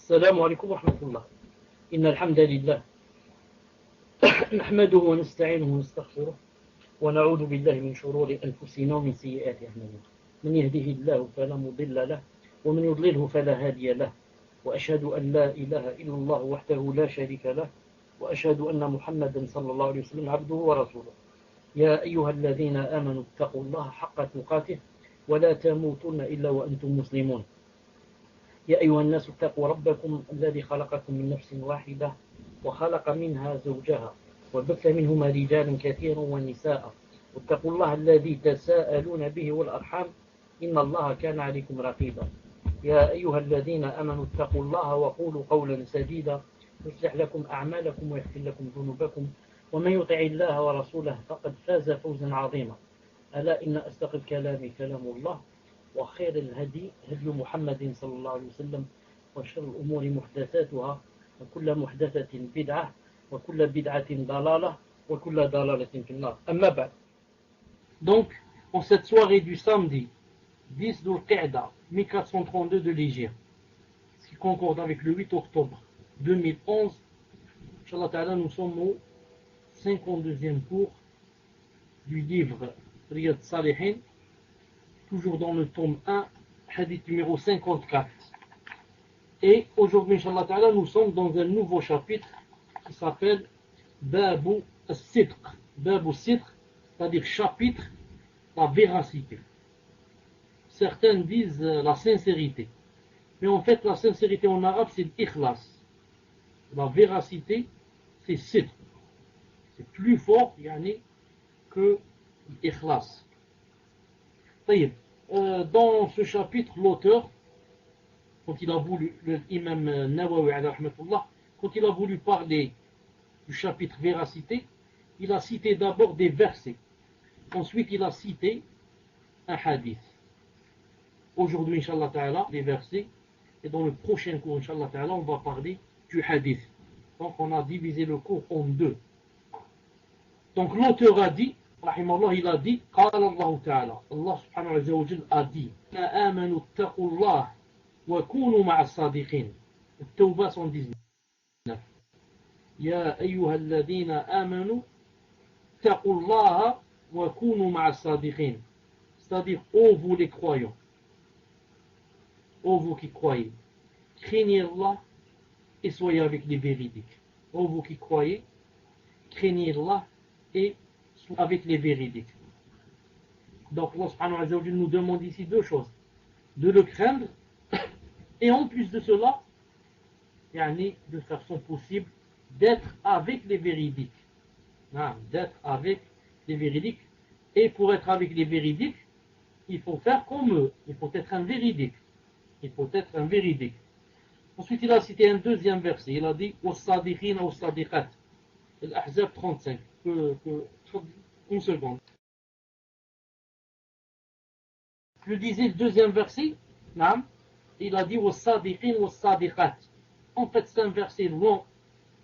السلام عليكم ورحمة الله. إن الحمد لله نحمده ونستعينه ونستغفره ونعوذ بالله من شرور أنفسنا ومن سيئات أعمالنا. من يهده الله فلا مضل له ومن يضلله فلا هادي له، وأشهد أن لا إله إلا الله وحده لا شريك له، وأشهد أن محمدا صلى الله عليه وسلم عبده ورسوله. يا أيها الذين آمنوا اتقوا الله حق تقاته ولا تموتن إلا وأنتم مسلمون. يا أيها الناس اتقوا ربكم الذي خلقكم من نفس واحدة وخلق منها زوجها وبث منهما رجالا كثيرا ونساء، واتقوا الله الذي تساءلون به والأرحام إن الله كان عليكم رقيبا. يا أيها الذين آمنوا اتقوا الله وقولوا قولا سديدا يصلح لكم أعمالكم ويغفر لكم ذنوبكم، ومن يطع الله ورسوله فقد فاز فوزا عظيما. ألا إن أصدق الكلام كلام الله، وخير الهدي هدي محمد صلى الله عليه وسلم، وشر الأمور محدثاتها وكل محدثة بدعة وكل بدعة ضلالة وكل ضلالة في النار. أما بعد. Donc, en cette soirée du samedi 10 Dhul-Qa'da 1432 de l'Hégire, ce qui concorde avec le 8 octobre 2011, Inch'Allah Ta'ala, nous sommes au 52e cours du livre Riyad Salihin, toujours dans le tome 1, hadith numéro 54. Et aujourd'hui, Inch'Allah Ta'ala, nous sommes dans un nouveau chapitre qui s'appelle Babu as-Sidq. Babu as-Sidq, c'est-à-dire chapitre la véracité. Certains disent la sincérité. Mais en fait, la sincérité en arabe, c'est l'ikhlas. La véracité, c'est sidq. C'est plus fort, yani, que l'ikhlas. Dans ce chapitre, l'auteur, quand il a voulu, l'imam Nawawi, quand il a voulu parler du chapitre véracité, il a cité d'abord des versets. Ensuite, il a cité un hadith. Aujourd'hui, Inch'Allah Ta'ala, les versets. Et dans le prochain cours, Inch'Allah Ta'ala, on va parler du hadith. Donc, on a divisé le cours en deux. Donc, l'auteur a dit, rahimallah, il a dit, قال الله تعالى, Allah subhanahu wa ta'ala a dit, آمنوا اتقوا الله وكونوا مع الصادقين. التوبة 119. يا أيها الذين آمنوا اتقوا الله وكونوا مع الصادقين. C'est-à-dire, ô vous les croyants, ô vous qui croyez, craignez Allah et soyez avec les véridiques. Ô vous qui croyez, craignez Allah et soyez avec les véridiques. Donc Allah subhanahu wa ta'ala nous demande ici deux choses: de le craindre et en plus de cela, de faire son possible d'être avec les véridiques. D'être avec les véridiques. Et pour être avec les véridiques, il faut faire comme eux. Il faut être un véridique. Il faut être un véridique. Ensuite, il a cité un deuxième verset. Il a dit Was-sadiqina was-sadiqat. Al-Ahzab 35. Une seconde. Je disais le deuxième verset. Il a dit Was-sadiqin was-sadiqat. En fait, c'est un verset long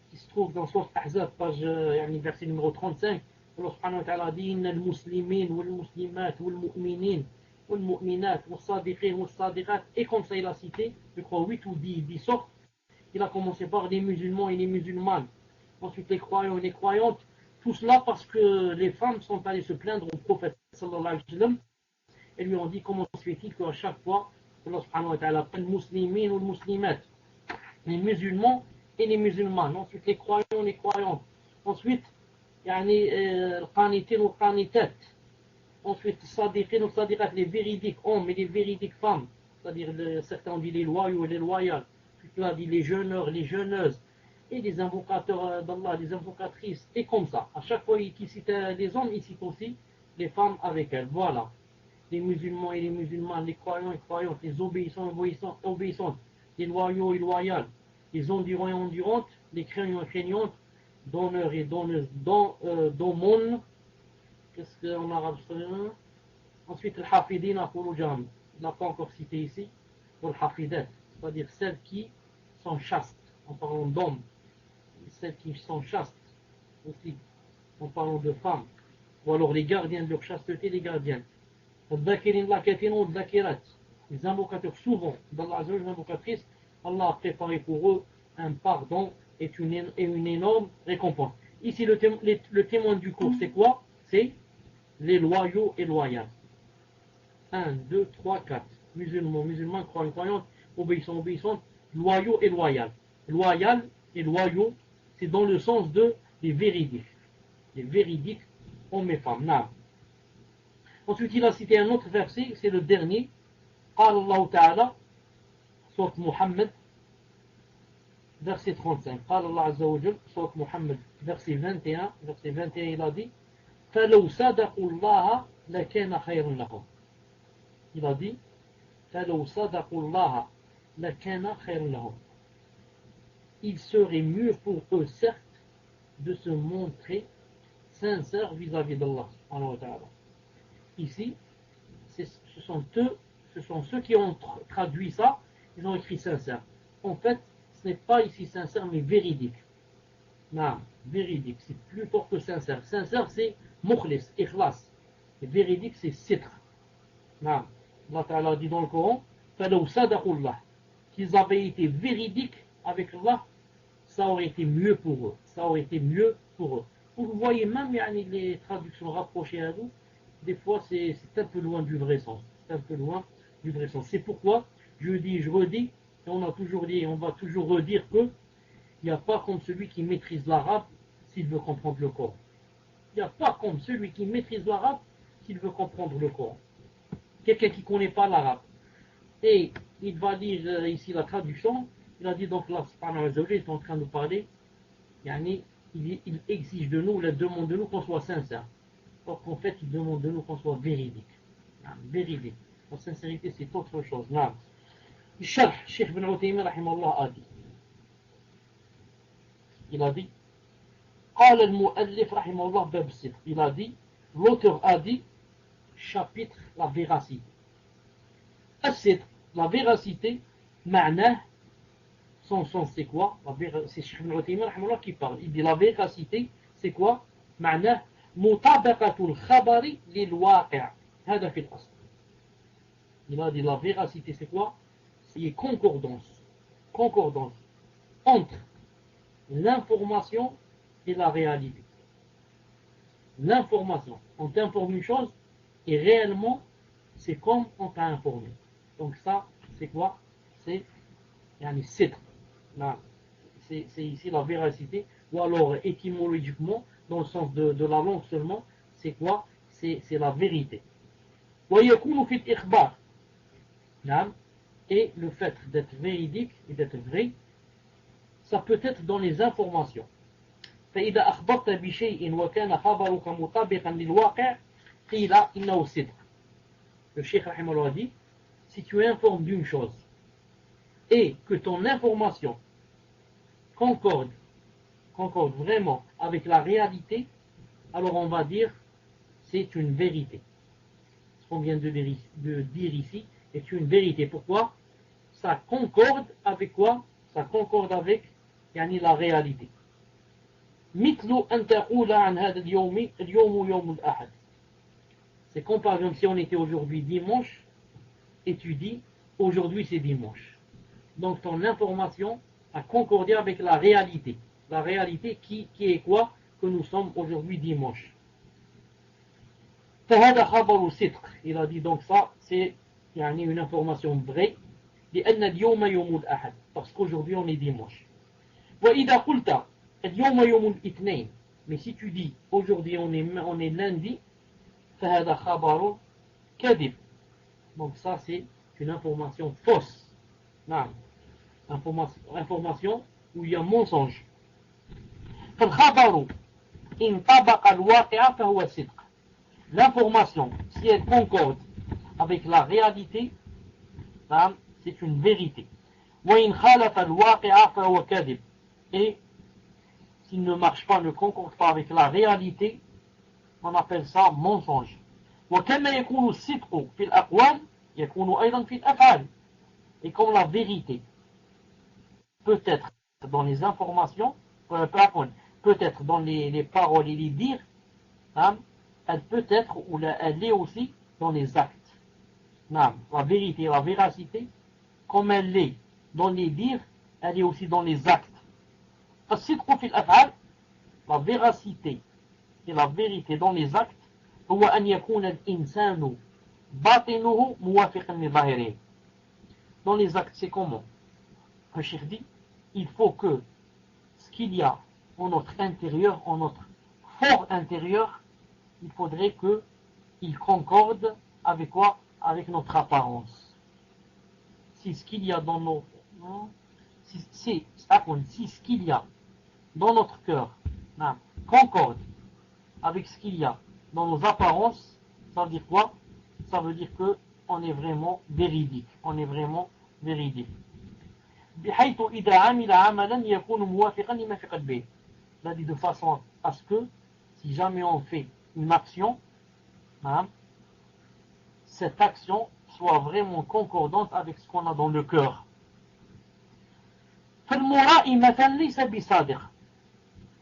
qui se trouve dans Sourate Ahzab, page verset numéro 35. Allah subhanahu wa ta'ala dit Inna al-muslimin wal-muslimat wal-mu'minin wal-mu'minat wal-sadiqin wal-sadiqat. Et comme ça, il a cité, je crois, 8 ou 10 sortes. Il a commencé par les musulmans et les musulmanes. Ensuite, les croyants et les croyantes. Tout cela parce que les femmes sont allées se plaindre au prophète sallallahu alayhi wa sallam et lui ont dit comment se fait-il qu'à chaque fois, Allah subhanahu wa ta'ala prenne muslimin ou muslimat, les musulmans et les musulmanes. Ensuite, les croyants et les croyantes. Ensuite, القانتين والقانتات. Ensuite, الصادقين والصادقات, les véridiques hommes et les véridiques femmes. C'est-à-dire, certains ont dit les loyaux et les loyales. Puis là, dit les jeûneurs, les jeûneuses. Et les invocateurs d'Allah, les invocatrices. Et comme ça. À chaque fois qu'il cite les hommes, il cite aussi les femmes avec elles. Voilà. Les musulmans et les musulmanes, les croyants et croyantes, les obéissants et obéissantes, les loyaux et loyales, les endurants et endurantes, les craignants et craignantes, donneurs et donneuses, domon. Qu'est-ce qu'en arabe c'est? Ensuite, le hafidin pour jam. Il n'a pas encore cité ici. Ou le hafidat, c'est-à-dire celles qui sont chastes, en parlant d'hommes. Celles qui sont chastes aussi, en parlant de femmes. Ou alors les gardiens de leur chasteté, les gardiens. Les invocateurs souvent d'Allah Azza wa Jalla, les invocatrices, Allah a préparé pour eux un pardon et une énorme récompense. Ici, le témoin du cours, c'est quoi? C'est les loyaux et loyaux. 1, 2, 3, 4. Musulmans, croyants, croyantes, obéissants, obéissantes, loyaux et loyaux. Loyal et loyaux, c'est dans le sens de les véridiques. Les véridiques, hommes et femmes. Non. Ensuite, il a cité un autre verset, c'est le dernier. قال الله تعالى, sourate Muhammad, verset 35. قال الله عز وجل, sourate Muhammad, verset 21. Verset 21, il a dit فلو صدقوا الله لكان خيرا لهم. Il a dit فلو صدقوا الله لكان خيرا لهم. Il serait mieux pour eux, certes, de se montrer sincères vis-à-vis d'Allah. Ici, ce sont ceux qui ont traduit ça, ils ont écrit sincère. En fait, ce n'est pas ici sincère, mais véridique. Non, véridique, c'est plus fort que sincère. Sincère, c'est mukhlis, ikhlas. Et véridique, c'est sitr. Non. Allah Ta'ala dit dans le Coran, فَلَوْ صَدَقُوا اللَّهِ, qu'ils avaient été véridiques avec Allah, ça aurait été mieux pour eux. Ça aurait été mieux pour eux. Vous voyez même les traductions rapprochées à nous, des fois c'est un peu loin du vrai sens. C'est un peu loin du vrai sens. C'est pourquoi je dis, je redis, et on a toujours dit, et on va toujours redire que il n'y a pas comme celui qui maîtrise l'arabe s'il veut comprendre le Coran. Il n'y a pas comme celui qui maîtrise l'arabe s'il veut comprendre le Coran. Quelqu'un qui ne connaît pas l'arabe. Et il va lire ici la traduction. Il a dit donc là, il est en train de parler. Il exige de nous, il demande de nous qu'on soit sincère. Or qu'en fait, il demande de nous qu'on soit véridique. Véridique. La sincérité, c'est autre chose. Le Cheikh Ibn Uthaymin, rahimahullah, a dit. Il a dit, قال المؤلف رحمه الله باب الصدق. Il a dit, l'auteur a dit, chapitre la véracité. الصدق, la véracité, معناه, son sens c'est quoi? C'est Cheikh Ibn Uthaymin rahimahullah qui parle. Il dit la véracité, c'est quoi? معناه مطابقة الخبر للواقع. هذا في الأصل. Il a dit la véracité, c'est quoi? C'est concordance. Concordance entre l'information et la réalité. L'information, on t'informe une chose et réellement c'est comme on t'a informé. Donc ça, c'est quoi? C'est sidq. C'est ici la véracité, ou alors étymologiquement, dans le sens de la langue seulement, c'est quoi? C'est la vérité. ويكون في الإخبار. Et le fait d'être véridique et d'être vrai, ça peut être dans les informations. فإذا أخبرت بشيء وكان خبرك مطابقا للواقع قيل إنه صدق. Le Cheikh rahimahullah dit, si tu informes d'une chose et que ton information concorde vraiment avec la réalité, alors on va dire c'est une vérité. Ce qu'on vient de dire ici est une vérité. Pourquoi? Ça concorde avec quoi? Ça concorde avec la réalité. مثل أن تقول عن هذا اليوم يوم الأحد. C'est comme par exemple si on était aujourd'hui dimanche et tu dis aujourd'hui c'est dimanche. Donc ton information a concordé avec la réalité. La réalité qui est quoi? Que nous sommes aujourd'hui dimanche. فهذا خبر صدق. Il a dit donc ça c'est une information vraie. لأن اليوم يوم الأحد. Parce qu'aujourd'hui on est dimanche. وإذا قلت اليوم يوم الاثنين. Mais si tu dis aujourd'hui on est lundi, فهذا خبر كذب. Donc ça c'est une information fausse. Non. Information où il y a mensonge. فالخبر إن طبق الواقع فهو صدق. L'information, si elle concorde avec la réalité, c'est une vérité. وإن خالف الواقع فهو كذب. Et s'il ne marche pas, ne concorde pas avec la réalité, on appelle ça mensonge. وكما يكون الصدق في الأقوال يكون أيضا في الأفعال. Et comme la vérité peut être dans les informations, peut être dans les paroles et les dires, elle peut être ou elle est aussi dans les actes. La vérité, la véracité, comme elle l'est dans les dires, elle est aussi dans les actes. الصدق في الأفعال, la véracité et la vérité dans les actes, هو أن يكون الإنسان باطنه موافقا لظاهره. Dans les actes, c'est comment? Le cheikh dit, il faut que ce qu'il y a en notre intérieur, en notre fort intérieur, il faudrait qu'il concorde avec quoi? Avec notre apparence. Si ce qu'il y a dans nos... si ce qu'il y a dans notre cœur concorde avec ce qu'il y a dans nos apparences, ça veut dire quoi? Ça veut dire qu'on est vraiment véridique. On est vraiment véridique. بحيث إذا عمل عملا يكون موافقا لما في قلبه. Là, dit de façon à ce que si jamais on fait une action, cette action soit vraiment concordante avec ce qu'on a dans le cœur. فالمرائي مثلا ليس بصادق.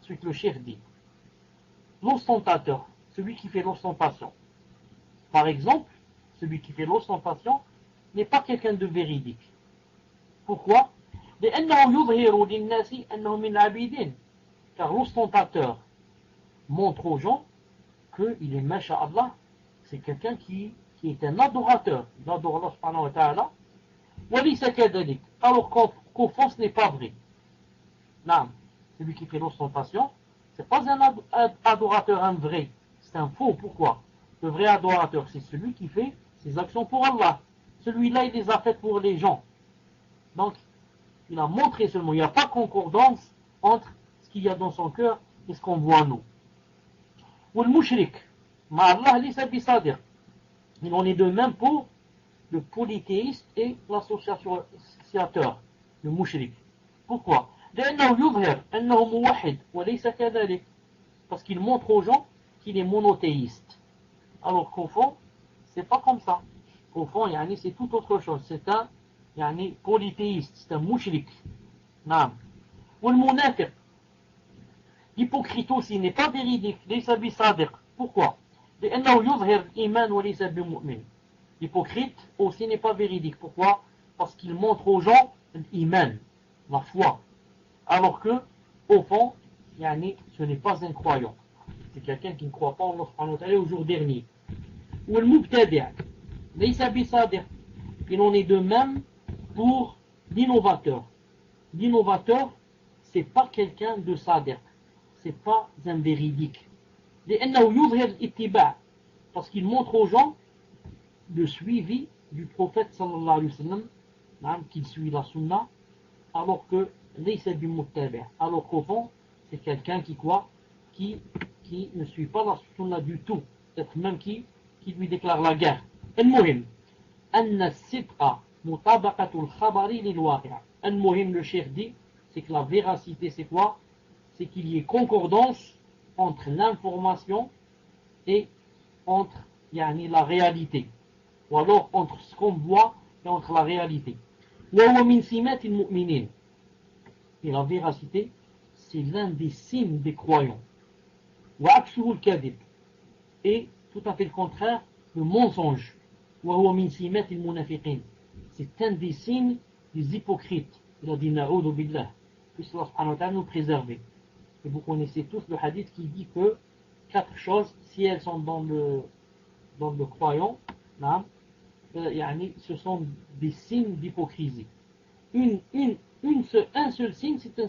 Ce que le cheikh dit. L'ostentateur, celui qui fait l'ostentation. Par exemple, celui qui fait l'ostentation n'est pas quelqu'un de véridique. Pourquoi? لأنه يظهر للناس أنه من العبيدين. Car l'ostentateur montre aux gens qu'il est masha'Allah, c'est quelqu'un qui est un adorateur. Il adore Allah subhanahu wa ta'ala. وليس كذلك. Alors qu'au fond ce n'est pas vrai. Non, celui qui fait l'ostentation, c'est pas un adorateur, un vrai. C'est un faux. Pourquoi? Le vrai adorateur, c'est celui qui fait ses actions pour Allah. Celui-là, il les a faites pour les gens. Donc, il a montré seulement. Il n'y a pas concordance entre ce qu'il y a dans son cœur et ce qu'on voit nous. Ou le mushrik, ma Allah laysa bisadir. Il en est de même pour le polythéiste et l'associateur, le mushrik. Pourquoi? لأنه يظهر أنه موحد وليس كذلك. Parce qu'il montre aux gens qu'il est monothéiste. Alors qu'au fond, c'est pas comme ça. Au fond, c'est tout autre chose. C'est un polythéiste, c'est un mushrik. نعم. والمنافق, l'hypocrite aussi n'est pas véridique. ليس بصادق. Pourquoi? لأنه يظهر الإيمان وليس بمؤمن. L'hypocrite aussi n'est pas véridique. Pourquoi? Parce qu'il montre aux gens l'iman, la foi. Alors que, au fond, ce n'est pas un croyant. C'est quelqu'un qui ne croit pas en Allah subhanahu wa ta'ala au jour dernier. Ou le mubtadi', laysa bisadiq. Il en est de même pour l'innovateur. L'innovateur, c'est pas quelqu'un de sadiq. C'est pas un véridique. لأنه يظهر الاتباع. Parce qu'il montre aux gens le suivi du prophète sallallahu alayhi wa sallam, qu'il suit la sunna, alors que alors qu'au fond, c'est quelqu'un qui ne suit pas la sunna du tout, peut-être même qui lui déclare la guerre. المهم أن الصدق مطابقة الخبر للواقع. المهم, le cheikh dit, c'est que la véracité, c'est quoi? C'est qu'il y ait concordance entre l'information et entre la réalité, ou alors entre ce qu'on voit et entre la réalité. وهو من سمات المؤمنين. Et la véracité, c'est l'un des signes des croyants. وعكسه الكذب. Et tout à fait le contraire, le mensonge. وهو من سمات المنافقين. C'est un des signes des hypocrites. Il a dit na'udhu billah. Puisse Allah subhanahu wa ta'ala nous préserver. Et vous connaissez tous le hadith qui dit que 4 choses, si elles sont dans le croyant, ce sont des signes d'hypocrisie. Un seul signe, c'est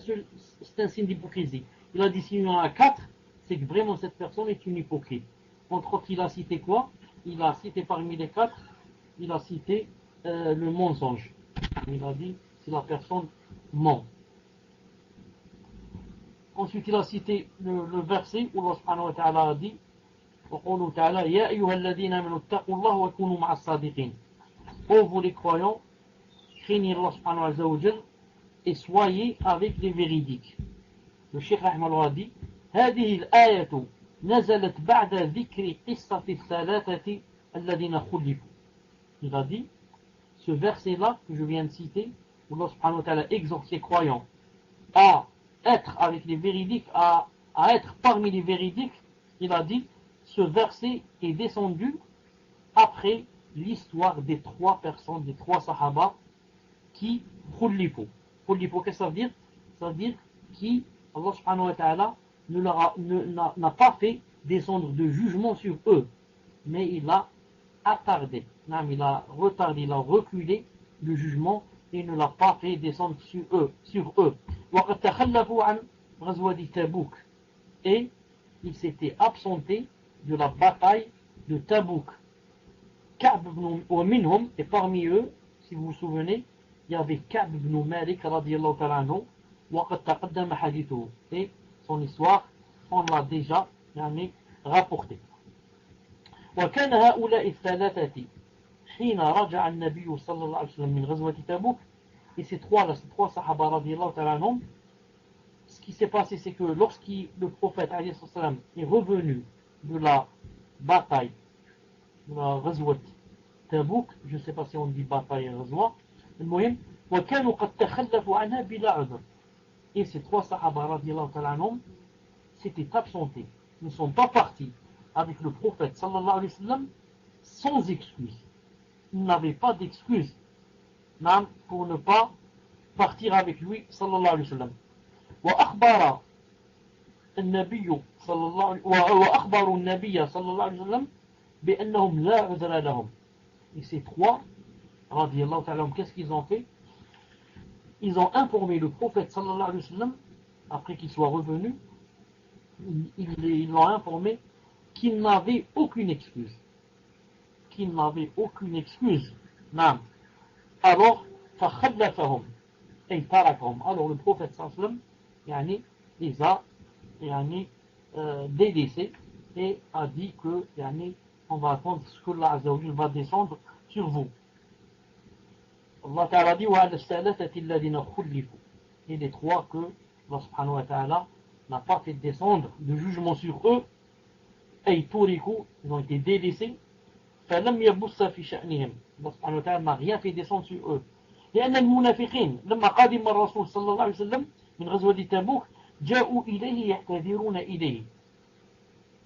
un signe d'hypocrisie. Il a dit s'il y en a 4, c'est que vraiment cette personne est une hypocrite. Entre autres, il a cité quoi? Il a cité parmi les 4, il a cité le mensonge. Il a dit si la personne ment. Ensuite, il a cité le verset où Allah subhanahu wa ta'ala a dit وقوله تعالى يا أيها الذين آمنوا اتقوا الله وكونوا مع الصادقين. Ô vous les croyants, craignez Allah subhanahu wa ta'ala et soyez avec les véridiques. Le Cheikh Rahimahullah a dit هذه الآية نزلت بعد ذكر قصة الثلاثة الذين خلفوا. Il a dit ce verset-là que je viens de citer où Allah subhanahu wa ta'ala exhorte les croyants à être avec les véridiques, à être parmi les véridiques. Il a dit ce verset est descendu après l'histoire des 3 personnes, des 3 sahaba qui khullifu. Khullifu, qu'est-ce que ça veut dire? Ça veut dire qui, Allah subhanahu wa ta'ala, n'a pas fait descendre de jugement sur eux, mais il a attardé, il a retardé, il a reculé le jugement et ne l'a pas fait descendre sur eux. وقد تخلفوا عن غزوة تبوك, et il s'était absenté de la bataille de Tabouk. Ka'b ibn Minhum, et parmi eux, si vous vous souvenez, il y avait Ka'b ibn Malik radiyallahu ta'ala anhu, وقد تقدم حديثه, et son histoire, on l'a déjà rapporté. وكان هؤلاء الثلاثة حين رجع النبي صلى الله عليه وسلم من غزوة تبوك, et ces trois sahaba radiyallahu ta'ala anhum, ce qui s'est passé, c'est que lorsque le prophète alayhi salam est revenu de la bataille, de la Ghazwat Tabouk, je ne sais pas si on dit bataille et Ghazwa, وكانوا قد تخلفوا عنها بلا عذر, et ces trois sahaba radiyallahu ta'ala anhum s'étaient absentés, ne sont pas partis avec le prophète sallallahu alayhi wa sallam sans excuse. Ils n'avaient pas d'excuse pour ne pas partir avec lui sallallahu alayhi wa sallam. وأخبروا النبي صلى الله عليه وسلم بأنهم لا عذر لهم. Et ces trois, radiyallahu ta'ala, qu'est-ce qu'ils ont fait? Ils ont informé le prophète sallallahu alayhi wa sallam, après qu'il soit revenu, ils l'ont informé qu'il n'avait aucune excuse. Qu'il n'avait aucune excuse. Alors, فخلفهم أي تركهم. Alors le prophète sallallahu alayhi wa sallam les a délaissés et a dit que on va attendre ce que Allah Azza wa Jalla va descendre sur vous. Allah Ta'ala dit وَعَلَى الثَّلَثَةِ الَّذِينَ خُلِّفُوا, et les trois que Allah Subhanahu wa Ta'ala n'a pas fait descendre de jugement sur eux, أي تُرِكُوا, ils ont été délaissés, فَلَمْ يَبُسَّ فِي شَأْنِهِمْ, Allah Subhanahu wa Ta'ala n'a rien fait descendre sur eux. لأن المنافقين لما قادم الرسول صلى الله عليه وسلم من غزوة تبوك جاءوا إليه يعتذرون إليه.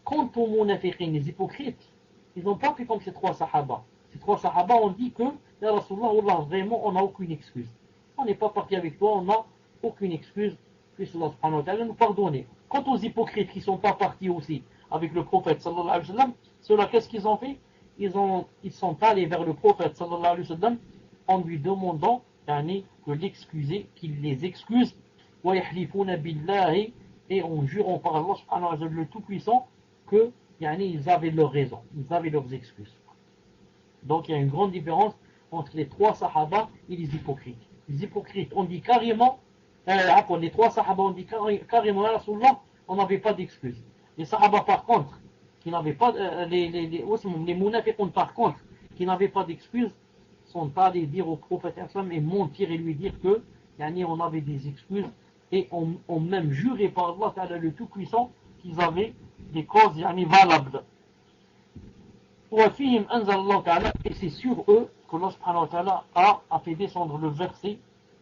Quant aux munafiqin, les hypocrites, ils n'ont pas fait comme ces trois sahaba. Ces trois sahaba ont dit que Ya Rasulallah, Allah, vraiment on n'a aucune excuse. On n'est pas parti avec toi, on n'a aucune excuse. Puisse Allah subhanahu wa ta'ala nous pardonner. Quant aux hypocrites qui ne sont pas partis aussi avec le prophète sallallahu alayhi wa sallam, ceux-là, qu'est-ce qu'ils ont fait? Ils sont allés vers le prophète sallallahu alayhi wa sallam en lui demandant que l'excuser, qu'il les excuse, et en jurant par Allah subhanahu wa ta'ala le Tout-Puissant que ils avaient leur raison, ils avaient leurs excuses. Donc il y a une grande différence entre les trois sahaba et les hypocrites. Les hypocrites ont dit carrément, les trois sahaba ont dit carrément, on n'avait pas d'excuses. Les sahaba par contre, qui n'avaient pas, les munafiqun par contre, qui n'avaient pas d'excuses, sont allés dire au prophète et mentir et lui dire que on avait des excuses et ont même juré par Allah Ta'ala le Tout-Puissant qu'ils avaient des causes valables. Et c'est sur eux que Allah Subhanahu wa Ta'ala a fait descendre le verset,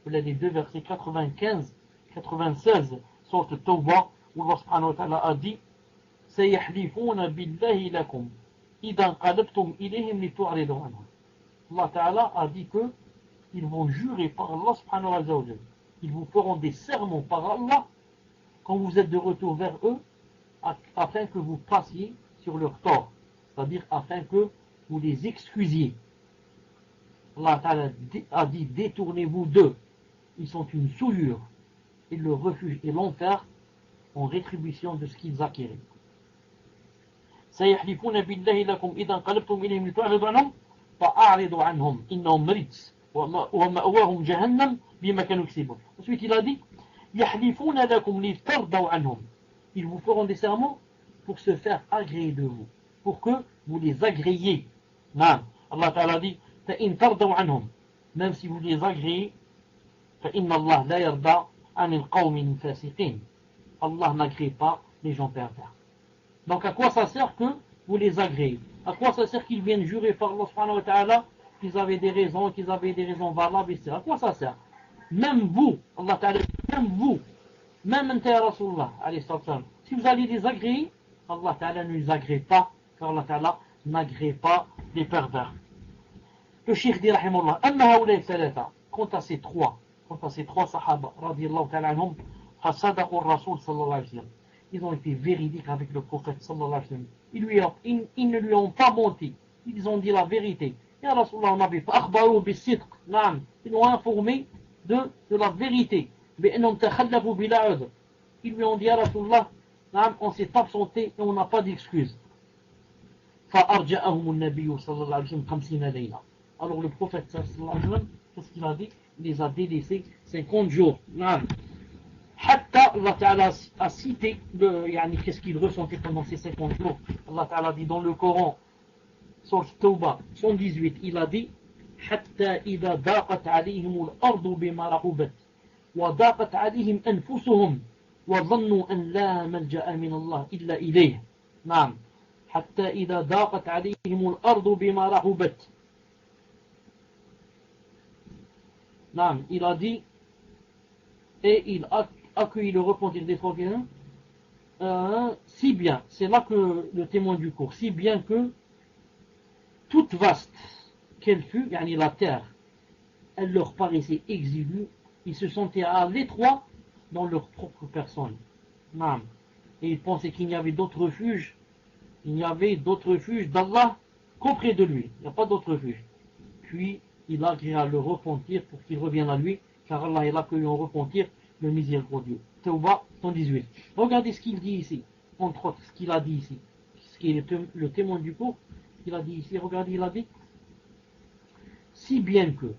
les deux versets 95-96 sorte Tawbah, où Allah Subhanahu wa Ta'ala a dit سَيَحْلِفُونَ بِاللَّهِ لَكُمْ إِذَا انْقَلَبْتُمْ إِلَيْهِمْ لِتُعْرِضُوا عَنْهُمْ. Allah Ta'ala a dit que ils vont jurer par Allah subhanahu wa ta'ala. Ils vous feront des sermons par Allah quand vous êtes de retour vers eux afin que vous passiez sur leur tort. C'est-à-dire afin que vous les excusiez. Allah Ta'ala a dit détournez-vous d'eux. Ils sont une souillure. Et le refuge et l'enfer en rétribution de ce qu'ils acquéraient. سَيَحْلِفُونَ بِاللَّهِ لَكُمْ إِذَا انْقَلَبْتُمْ إِلَيْهِمْ لِتُعْرِضُوا عَنْهُمْ فأعرضوا عنهم إنهم رجس ومأواهم جهنم بما كانوا يكسبون. Ensuite il a dit يحلفون لكم لترضوا عنهم. Ils vous feront des serments pour se faire agréer de vous, pour que vous les agréiez. Allah Ta'ala dit فإن ترضوا عنهم, même si vous les agréez, فإن الله لا يرضى عن القوم الفاسقين. Allah n'agrée pas les gens pervers. Donc à quoi ça sert que vous les agréez? À quoi ça sert qu'ils viennent jurer par Allah subhanahu wa ta'ala qu'ils avaient des raisons valables, etc. À quoi ça sert? Même vous, Allah ta'ala, même Anta Rasulullah, si vous allez les agréer, Allah ta'ala ne les agrée pas, car Allah ta'ala n'agrée pas les pervers. Le cheikh dit, rahimahullah, amma haoulay thalatha, quant à ces trois, quant à ces trois sahaba, radiallahu ta'ala anhum, fasadaqu ar-rasul sallallahu alayhi wa sallam. Ils ont été véridiques avec le prophète sallallahu alayhi wa sallam. Ils ne lui ont pas menti. Ils ont dit la vérité. Ya Rasulallah, on avait pas akhbaru bis-sidq. Naam. Ils l'ont informé de la vérité. بأنهم تخلفوا بلا عذر. Ils lui ont dit, Ya Rasulallah, naam, on s'est absenté et on n'a pas d'excuse. فأرجأهم النبي صلى الله عليه وسلم 50 ليلة. Alors le prophète sallallahu alayhi wa sallam, qu'est-ce qu'il a dit? Il les a délaissés 50 jours. Naam. حتى Allah Ta'ala a cité qu'est-ce qu'il ressentait pendant ces 50 jours. Allah Ta'ala dit dans le Coran, sur Tawbah 118, il a dit حتى إذا ضاقت عليهم الأرض بما رحبت وضاقت عليهم أنفسهم وظنوا أن لا ملجأ من الله إلا إليه. نعم. حتى إذا ضاقت عليهم الأرض بما رحبت. نعم. Il a dit et il a accueilli le repentir des croyants si bien, c'est là que le témoin du cours, si bien que toute vaste qu'elle fut, la terre, elle leur paraissait exiguë, ils se sentaient à l'étroit dans leur propre personne. Et ils pensaient qu'il n'y avait d'autre refuge, d'Allah qu'auprès de lui. Il n'y a pas d'autre refuge. Puis il a créé à le repentir pour qu'il revienne à lui, car Allah est là que lui en repentir, le miséricordieux. Tawbah 118. Regardez ce qu'il dit ici, entre autres, ce qu'il a dit ici, ce qui est le témoin du cours. Il a dit ici, regardez, il a dit si bien que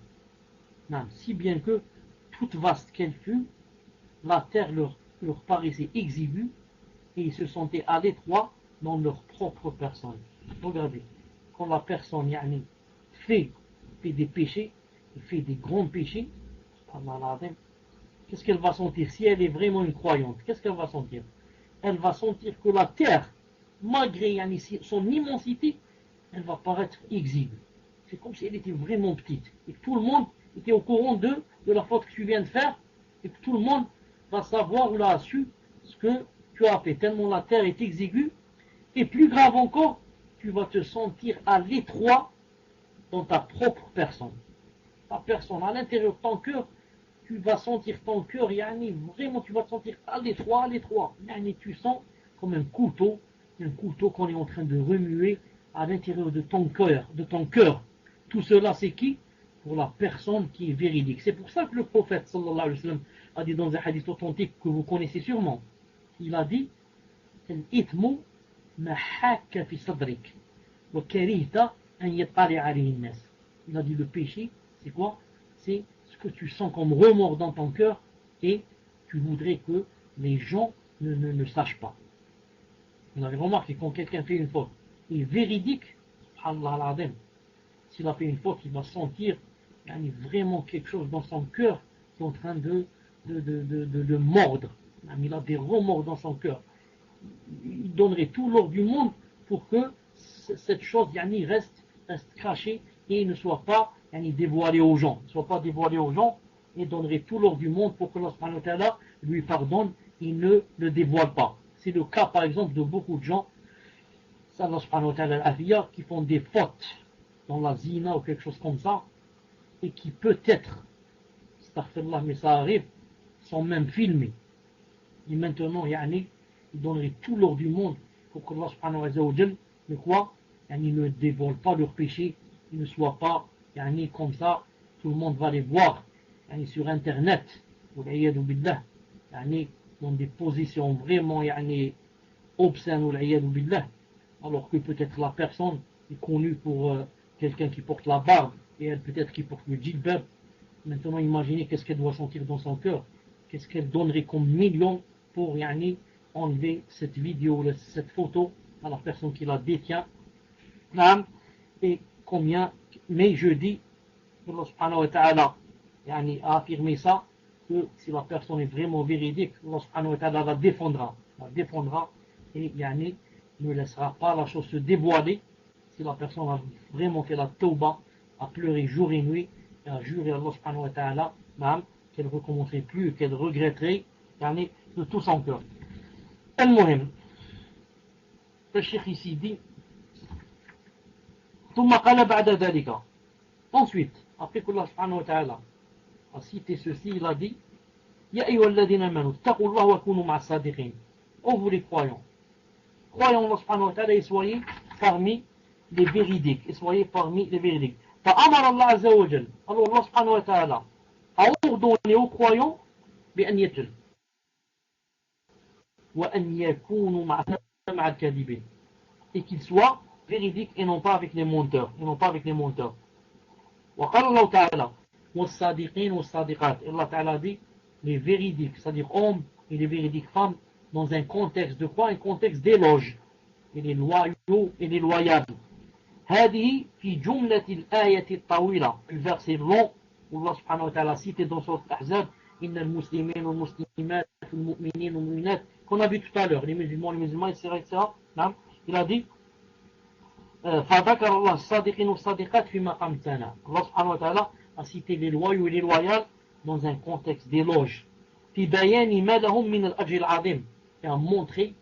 toute vaste qu'elle fut, la terre leur paraissait exiguë et ils se sentaient à l'étroit dans leur propre personne. Regardez, quand la personne fait des péchés, fait des grands péchés, qu'est-ce qu'elle va sentir? Si elle est vraiment une croyante, qu'est-ce qu'elle va sentir? Elle va sentir que la terre, malgré son immensité, elle va paraître exiguë. C'est comme si elle était vraiment petite. Et que tout le monde était au courant de la faute que tu viens de faire. Et que tout le monde va savoir ou l'a su ce que tu as fait. Tellement la terre est exiguë. Et plus grave encore, tu vas te sentir à l'étroit dans ta propre personne. Ta personne, à l'intérieur de ton cœur, tu vas sentir ton cœur, vraiment tu vas te sentir à l'étroit. Tu sens comme un couteau qu'on est en train de remuer à l'intérieur de ton cœur. Tout cela, c'est qui? Pour la personne qui est véridique. C'est pour ça que le prophète sallallahu alayhi wa sallam a dit dans un hadith authentique que vous connaissez sûrement. Il a dit Al-ithmu ma hakka fi sadrik wa karihta an yattali alayhi an-nas. Il a dit le péché, c'est quoi? C'est ce que tu sens comme remords dans ton cœur et tu voudrais que les gens ne sachent pas. Vous avez remarqué quand quelqu'un fait une faute, il est véridique, subhanallah al-azim. S'il a fait une faute, il va sentir vraiment quelque chose dans son cœur qui est en train de le mordre. Il a des remords dans son cœur. Il donnerait tout l'or du monde pour que cette chose reste cachée et ne soit pas dévoilée aux gens. Et donnerait tout l'or du monde pour que Allah subhanahu wa ta'ala lui pardonne et ne le dévoile pas. C'est le cas par exemple de beaucoup de gens, Allah subhanahu wa ta'ala, qui font des fautes dans la zina ou quelque chose comme ça, et qui peut-être, astaghfirullah, mais ça arrive, sont même filmés. Et maintenant, ils donneraient tout l'or du monde pour que Allah subhanahu wa ta'ala ne dévoile pas leurs péchés, ils ne soient pas comme ça, tout le monde va les voir sur internet, dans des positions vraiment obscènes, alors que peut-être la personne est connue pour quelqu'un qui porte la barbe et elle peut-être qui porte le djilbab. Maintenant imaginez qu'est-ce qu'elle doit sentir dans son cœur, qu'est-ce qu'elle donnerait comme million pour enlever cette vidéo, cette photo à la personne qui la détient. Et combien, mais je dis, Allah subhanahu wa ta'ala a affirmé ça, que si la personne est vraiment véridique, Allah subhanahu wa ta'ala la défendra et ne laissera pas la chose se dévoiler. Si la personne a vraiment fait la tawbah, a pleuré jour et nuit, et a juré à Allah subhanahu wa ta'ala qu'elle ne recommencerait plus, qu'elle regretterait de tout son cœur. Al-Muhim, le cheikh ici dit ثم قال بعد ذلك. Ensuite, après qu'Allah subhanahu wa ta'ala a cité ceci, il a dit Ya ayyuhalladhina amanu ittaqullaha wa kunu ma'a as-sadiqin. Ô vous les croyants, croyez en Allah subhanahu wa ta'ala et soyez parmi les véridiques. Et soyez parmi les véridiques. فأمر الله عز وجل. Alors Allah subhanahu wa ta'ala a ordonné aux croyants بأن يتل وأن يكونوا مع الكاذبين. Et qu'ils soient véridiques et non pas avec les menteurs. Et non pas avec les menteurs. وقال الله تعالى والصادقين والصادقات. Et Allah ta'ala dit les véridiques, c'est-à-dire hommes et les véridiques femmes, dans un contexte de quoi? Un contexte d'éloge. Et les loyaux et les loyables. هذه في جملة الآية الطويلة. Le verset long où Allah subhanahu wa ta'ala cité dans son Ahzab إن المسلمين والمسلمات والمؤمنين والمؤمنات qu'on a vu tout à l'heure, les musulmans, etc. Il a dit فذكر الله الصادقين والصادقات في مقام الثناء. Allah subhanahu wa ta'ala a cité les loyaux et les loyales dans un contexte d'éloge. في بيان ما لهم من الأجر العظيم. Et a montré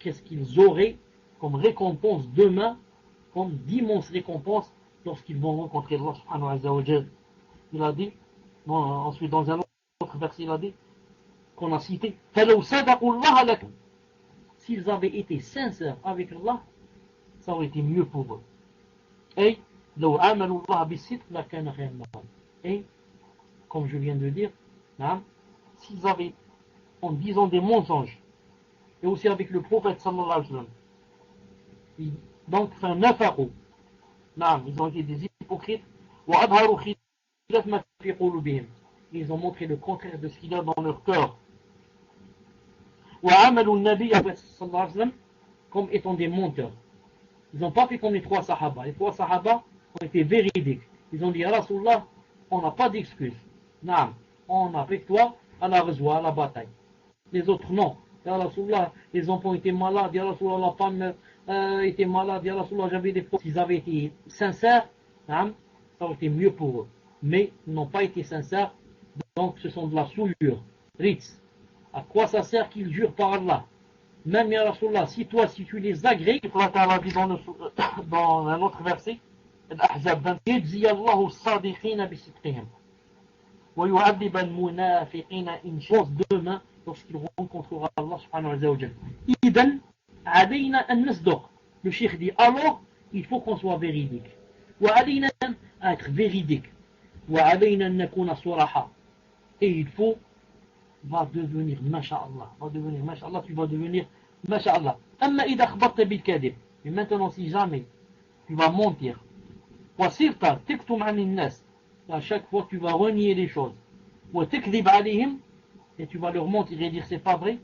qu'est-ce qu'ils auraient comme récompense demain, comme d'immenses récompenses lorsqu'ils vont rencontrer Allah subhanahu wa ta'ala. Il a dit, ensuite dans un autre verset, il a dit, qu'on a cité, فَلَوْ صَدَقُوا اللَّهَ لَكُمْ. S'ils avaient été sincères avec Allah, ça aurait été mieux pour eux. Et, لَوْ عَمَلُوا اللَّهَ بِالصِّدْقِ لَكَانَ خَيْرًا لَهُمْ. Et, comme je viens de dire, s'ils avaient, en disant des mensonges, et aussi avec le prophète sallallahu alayhi wa sallam, donc فَنَفَقُوا. Ils ont été des hypocrites. وَأَظْهَرُوا خِلَافَ مَا فِي قُلُوبِهِمْ. Ils ont montré le contraire de ce qu'il y a dans leur cœur. وَعَمَلُوا النَّبِيَّ sallallahu alayhi wa sallam comme étant des menteurs. Ils n'ont pas fait comme les trois sahaba. Les trois sahaba ont été véridiques. Ils ont dit à Rasulullah, on n'a pas d'excuse. On a avec toi à la ghazwa, à la bataille. Les autres non. Ya Rasulullah, les enfants étaient malades. Ya Rasulullah, la femme était malade. Ya Rasulullah, j'avais des problèmes. S'ils avaient été sincères, ça aurait été mieux pour eux. Mais ils n'ont pas été sincères. Donc ce sont de la souillure. Ritz. À quoi ça sert qu'ils jurent par Allah? Même Ya Rasulullah, si tu les agrées, Allah Ta'ala dit dans un autre verset, Al-Ahzab 20, يجزي الله الصادقين بصدقهم ويعذب المنافقين إن شاء. Demain, lorsqu'il rencontrera Allah subhanahu wa ta'ala. إذن علينا أن نصدق. Le cheikh dit alors, il faut qu'on soit véridique. وعلينا à être véridique. وعلينا أن نكون صراحة. Et il faut va devenir masha'Allah, tu vas devenir masha'Allah. Amma idha akhbarta bil kadhib. Mais maintenant si jamais tu vas mentir, wa sirta taktum 'an an-nas, à chaque fois tu vas renier les choses, wa takdhib 'alayhim, et tu vas leur mentir et dire c'est pas vrai,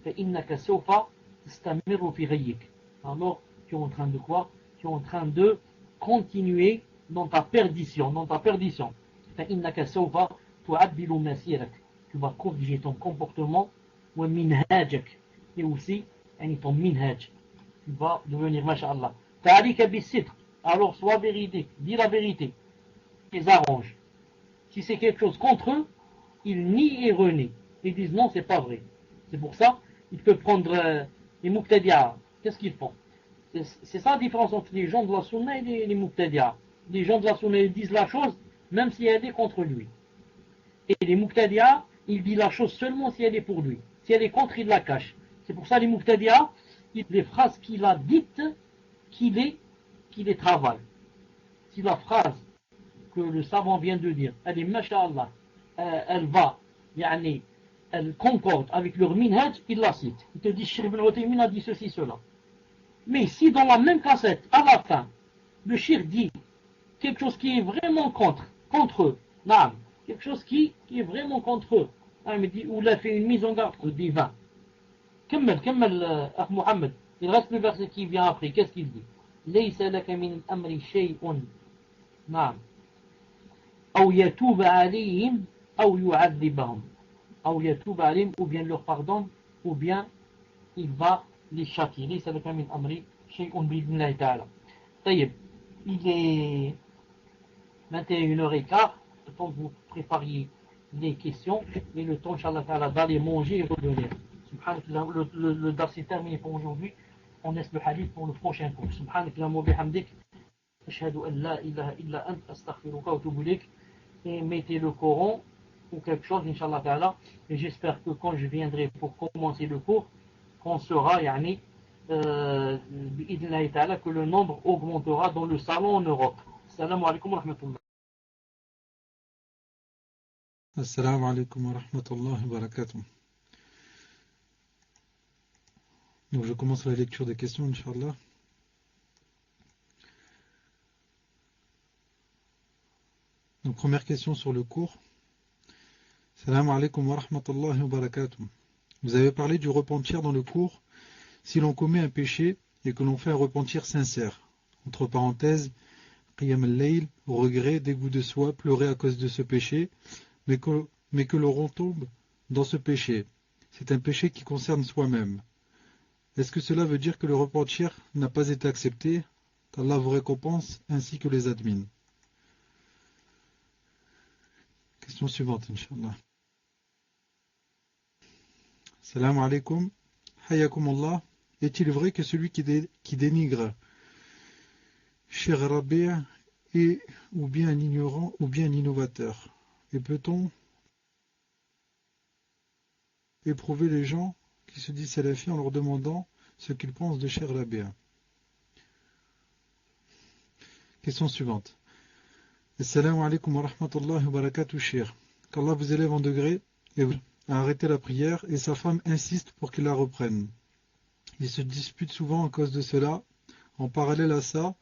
fa innaka sawfa tastamirru fi ghayyik. Alors tu es en train de quoi? Tu es en train de continuer dans ta perdition, fa innaka sawfa tu'addilu masirak. Tu vas corriger ton comportement, ou minhajak, et aussi ton minhaj. Tu vas devenir masha'Allah. Ta'alika bis-sidq. Alors sois véridique, dis la vérité. Ils arrangent. Si c'est quelque chose contre eux, ils nient et renient. Ils disent non, c'est pas vrai. C'est pour ça, ils peuvent prendre les muqtadi'a. Qu'est-ce qu'ils font? C'est ça la différence entre les gens de la sunna et les muqtadi'a. Les gens de la sunna, ils disent la chose, même si elle est contre lui. Et les muqtadi'a, il dit la chose seulement si elle est pour lui. Si elle est contre, il la cache. C'est pour ça les muqtadi'a, les phrases qu'il a dites, qu'il les travaille. Si la phrase que le savant vient de dire, elle est masha'Allah, elle va, elle concorde avec leur minhaj, il la cite. Il te dit, Cheikh Ibn Uthaymin a dit ceci, cela. Mais si dans la même cassette, à la fin, le Cheikh dit quelque chose qui est vraiment contre eux, quelque chose qui est vraiment contre eux, ou il a fait une mise en garde divin. كمل أخ محمد. Il reste le verset qui vient après. Qu'est-ce qu'il dit? ليس لك من الأمر شيء نعم أو يتوب عليهم أو يعذبهم أو يتوب عليهم, ou bien leur pardonne, ou bien il va les châtier. ليس لك من الأمر شيء بإذن الله تعالى. طيب, il est 21h15, le temps que vous prépariez les questions et le temps, Inch'Allah Ta'ala, d'aller manger et revenir. Le dars est terminé pour aujourd'hui. On laisse le hadith pour le prochain cours. Subhanakallahumma wa bihamdik, ashhadu an la ilaha illa ant, astaghfiruka wa atubu ilayk. Et mettez le Coran ou quelque chose, Inch'Allah Ta'ala. Et j'espère que quand je viendrai pour commencer le cours, qu'on sera, bi'idhnillahi ta'ala, que le nombre augmentera dans le salon en Europe. Assalamu alaikum wa rahmatullah. Assalamu alaikum wa rahmatullahi wa barakatuh. Donc je commence la lecture des questions, Inch'Allah. Donc première question sur le cours. Assalamu alaikum wa rahmatullahi wa barakatuh. Vous avez parlé du repentir dans le cours si l'on commet un péché et que l'on fait un repentir sincère. Entre parenthèses, qiyam al-layl, regret, dégoût de soi, pleurer à cause de ce péché, mais que l'on retombe dans ce péché. C'est un péché qui concerne soi-même. Est-ce que cela veut dire que le repentir n'a pas été accepté? Qu'Allah vous récompense ainsi que les admins. Question suivante, Inch'Allah. Salam alaikum. Hayakum Allah. Est-il vrai que celui qui dénigre Cheikh Rabi' est ou bien un ignorant ou bien un innovateur? Et peut-on éprouver les gens qui se disent salafis en leur demandant ce qu'ils pensent de Cheikh Rabi'? Question suivante. Assalamu alaikum wa rahmatullahi wa barakatuh, Cheikh. Qu'Allah vous élève en degré et vous a arrêté la prière et sa femme insiste pour qu'il la reprenne. Ils se disputent souvent à cause de cela. En parallèle à ça,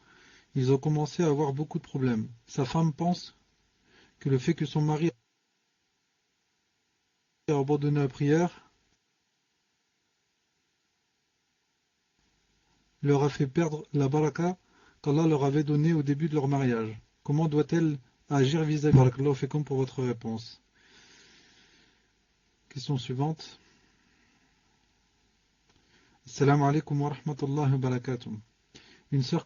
ils ont commencé à avoir beaucoup de problèmes. Sa femme pense que le fait que son mari ait abandonné la prière leur a fait perdre la baraka qu'Allah leur avait donnée au début de leur mariage. Comment doit-elle agir vis-à-vis de Barakallahu fikum pour votre réponse? Question suivante. Assalamu alaikum wa rahmatullahi wa barakatuh. Une sœur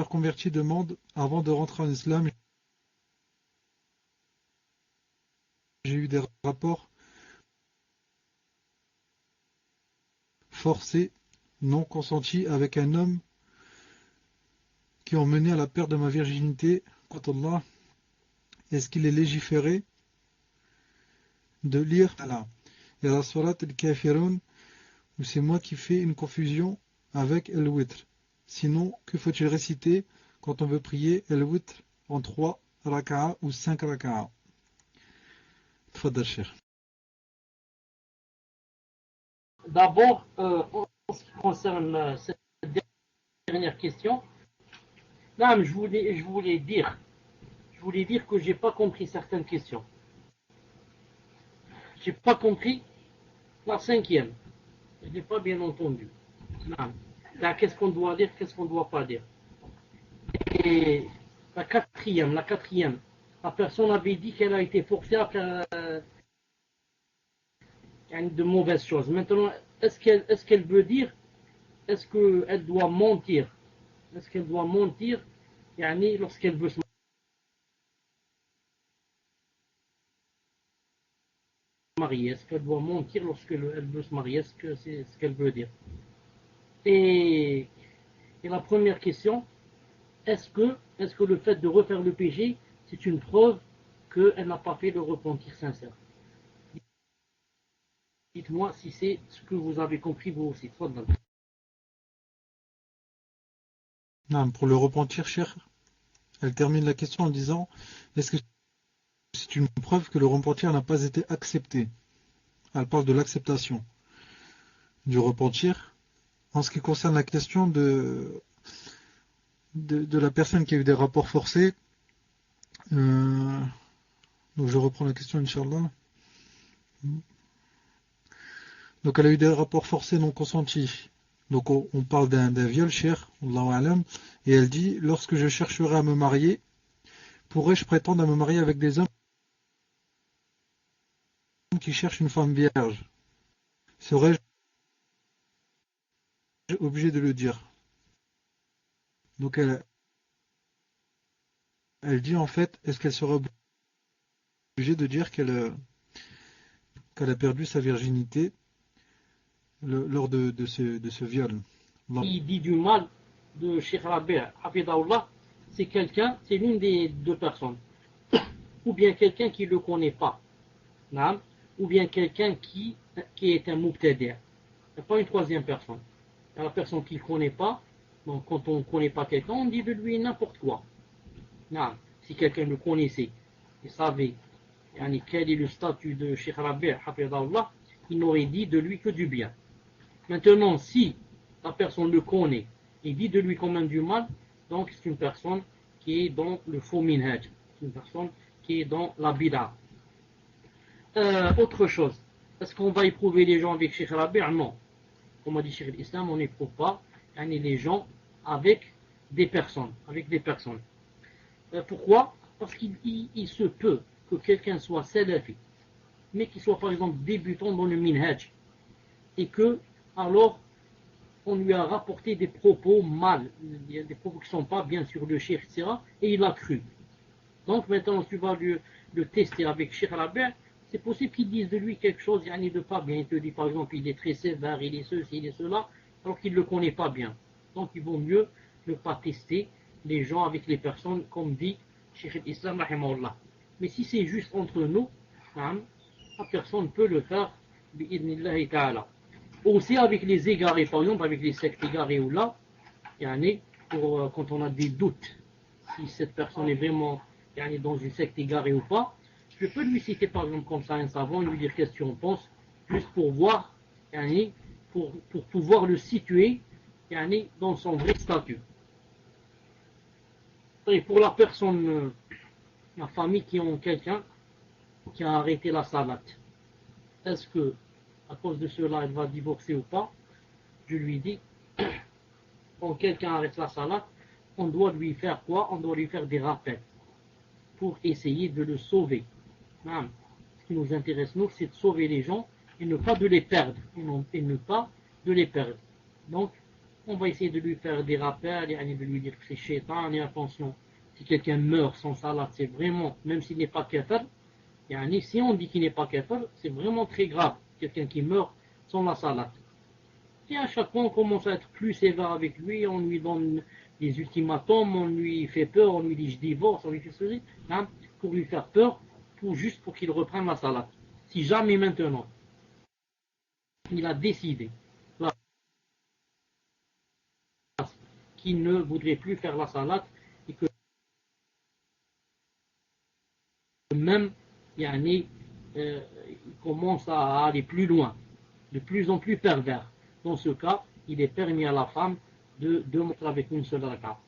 convertie demande, avant de rentrer en islam, j'ai eu des rapports forcés, non consentis avec un homme qui ont mené à la perte de ma virginité. Contre Allah, est-ce qu'il est légiféré de lire et la surat al-Kafirun, ou c'est moi qui fais une confusion avec al-Witr? Sinon, que faut-il réciter quand on veut prier al-Witr en 3 raka'a ou 5 raka'a? Tfaddal, Cheikh. D'abord, en ce qui concerne cette dernière question, là, je voulais dire que j'ai pas compris certaines questions. J'ai pas compris la cinquième. Je n'ai pas bien entendu. Non. Là, qu'est-ce qu'on doit dire, qu'est-ce qu'on ne doit pas dire. Et la quatrième, la personne avait dit qu'elle a été forcée à faire de mauvaises choses. Maintenant, est-ce qu'elle veut dire, est-ce qu'elle doit mentir? Est-ce qu'elle doit mentir lorsqu'elle veut se marier? Est-ce qu'elle doit mentir lorsqu'elle veut se marier? Est-ce que c'est ce qu'elle veut dire? Et la première question, est-ce que le fait de refaire le péché, c'est une preuve qu'elle n'a pas fait le repentir sincère? Dites-moi si c'est ce que vous avez compris vous aussi. Non, pour le repentir, Cheikh, elle termine la question en disant, est-ce que c'est une preuve que le repentir n'a pas été accepté? Elle parle de l'acceptation du repentir. En ce qui concerne la question de la personne qui a eu des rapports forcés, donc je reprends la question, Inch'Allah. Donc elle a eu des rapports forcés non consentis. Donc on parle d'un viol, cher, Allahu Alam, et elle dit, lorsque je chercherai à me marier, pourrais-je prétendre à me marier avec des hommes qui cherchent une femme vierge? Serais-je obligé de le dire? Donc elle dit en fait, est-ce qu'elle serait obligée de dire qu'elle a perdu sa virginité lors de ce viol? Qui dit du mal de Cheikh Rabi' Hafidahullah, c'est l'une des deux personnes, ou bien quelqu'un qui ne le connaît pas. naam, ou bien quelqu'un qui est un mubtadi', pas une troisième personne. La personne qui ne connaît pas, donc quand on ne connaît pas quelqu'un, on dit de lui n'importe quoi. Naam. Si quelqu'un le connaissait, il savait quel est le statut de Cheikh Rabi', hafidahullah, il n'aurait dit de lui que du bien. Maintenant, si la personne le connaît et dit de lui quand même du mal, donc c'est une personne qui est dans le faux minhaj, c'est une personne qui est dans la bid'a. Autre chose, est-ce qu'on va éprouver les gens avec Cheikh Rabi'? Non. Comme a dit Cheikh l'Islam, on n'éprouve pas les gens avec des personnes. Pourquoi? Parce qu'il se peut que quelqu'un soit salafi, mais qu'il soit par exemple débutant dans le minhaj, et que alors on lui a rapporté des propos mal, des propos qui ne sont pas bien sur le cheikh, etc., et il a cru. Donc maintenant tu vas le tester avec Cheikh Rabi', c'est possible qu'il dise de lui quelque chose de pas bien. Il te dit par exemple il est très sévère, il est ceci, il est cela, alors qu'il ne le connaît pas bien. Donc il vaut mieux ne pas tester les gens avec les personnes, comme dit Cheikh l'Islam rahimahullah. Mais si c'est juste entre nous, la personne peut le faire bi'idnillahi ta'ala. Aussi avec les égarés, par exemple avec les sectes égarés ou là, quand on a des doutes si cette personne est vraiment dans une secte égarée ou pas, je peux lui citer par exemple comme ça un savant, lui dire qu'est-ce que tu en penses, juste pour voir, pour pouvoir le situer dans son vrai statut. Et pour la personne, la famille qui ont quelqu'un qui a arrêté la salat, est-ce que à cause de cela elle va divorcer ou pas? Je lui dis, quand quelqu'un arrête la salat, on doit lui faire quoi? On doit lui faire des rappels pour essayer de le sauver. Ce qui nous intéresse, nous, c'est de sauver les gens et ne pas de les perdre. Donc, on va essayer de lui faire des rappels et de lui dire que c'est shaitan, et attention, si quelqu'un meurt sans salat, c'est vraiment, même s'il n'est pas kafir, si on dit qu'il n'est pas kafir, c'est vraiment très grave, quelqu'un qui meurt sans la salat. Et à chaque fois, on commence à être plus sévère avec lui, on lui donne des ultimatums, on lui fait peur, on lui dit je divorce, on lui fait ceci, pour lui faire peur, juste pour qu'il reprenne la salat. Si jamais maintenant, il a décidé qu'il ne voudrait plus faire la salat, et que même, il commence à aller plus loin, de plus en plus pervers. Dans ce cas, il est permis à la femme de monter avec une seule raka.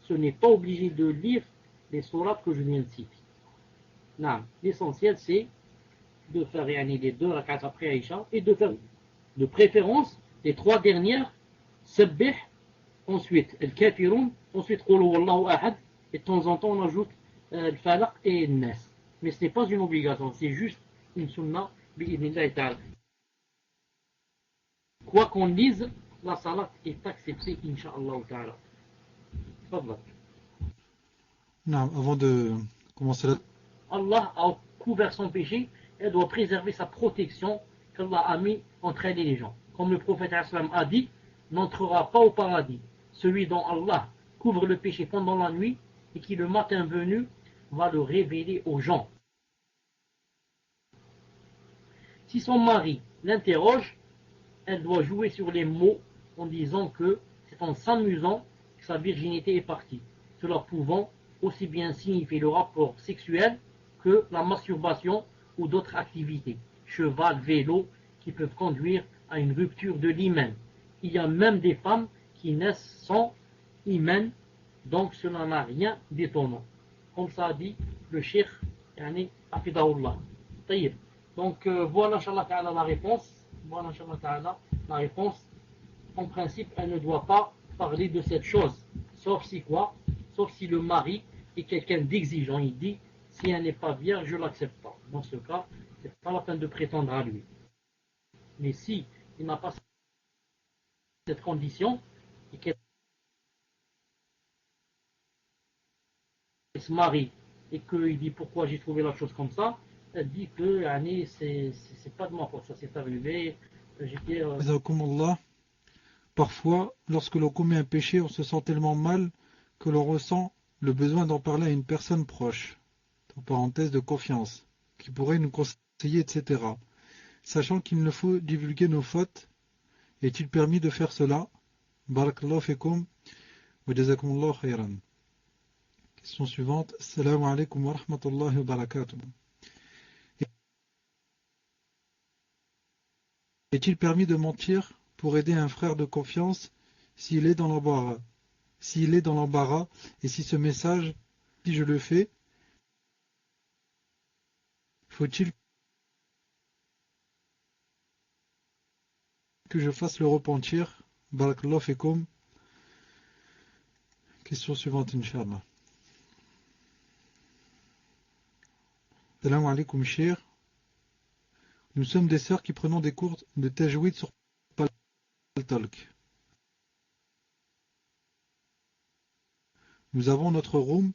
Ce n'est pas obligé de lire les sourates que je viens de citer. Non, l'essentiel c'est de faire les 2 rakats après Aïcha et de faire de préférence les 3 dernières, Sabbih, ensuite Al-Kafirun, ensuite Qul Huwallahu Ahad, et de temps en temps on ajoute Al-Falaq et Al-Nas. Mais ce n'est pas une obligation, c'est juste une sunna bi'idnillahi ta'ala. Quoi qu'on dise, la salat est acceptée, incha'Allah ta'ala. Fadla. Non, avant de commencer la... Allah a couvert son péché et doit préserver sa protection qu'Allah a mis entre elle et les gens. Comme le prophète a dit, n'entrera pas au paradis celui dont Allah couvre le péché pendant la nuit et qui le matin venu va le révéler aux gens. Si son mari l'interroge, elle doit jouer sur les mots en disant que c'est en s'amusant que sa virginité est partie, cela pouvant aussi bien signifier le rapport sexuel que la masturbation ou d'autres activités, cheval, vélo, qui peuvent conduire à une rupture de l'hymen. Il y a même des femmes qui naissent sans hymen, donc cela n'a rien d'étonnant. Comme ça a dit le cheikh Hafidahullah. Donc voilà, Inch'Allah Ta'ala, la réponse. Voilà, Inch'Allah Ta'ala, la réponse. En principe, elle ne doit pas parler de cette chose. Sauf si quoi? Sauf si le mari est quelqu'un d'exigeant. Il dit, si elle n'est pas vierge, je ne l'accepte pas. Dans ce cas, ce n'est pas la peine de prétendre à lui. Mais si il n'a pas cette condition, et qu'elle se marie, et qu'il dit pourquoi j'ai trouvé la chose comme ça, elle dit que c'est pas de ma faute, ça s'est arrivé. Parfois, lorsque l'on commet un péché, on se sent tellement mal que l'on ressent le besoin d'en parler à une personne proche. en parenthèse de confiance, qui pourrait nous conseiller, etc. Sachant qu'il ne faut divulguer nos fautes, est-il permis de faire cela? Barakallahu fikum wa jazakumullahu khayran. Question suivante. Assalamu alaikum wa rahmatullahi wa barakatuh. Est-il permis de mentir pour aider un frère de confiance s'il est dans l'embarras? S'il est dans l'embarras et si ce message, si je le fais, faut-il que je fasse le repentir? Barakallahu fikum. Question suivante, Inch'Allah. Salam alaikum, cher. Nous sommes des sœurs qui prenons des cours de tajwid sur Paltalk. Nous avons notre room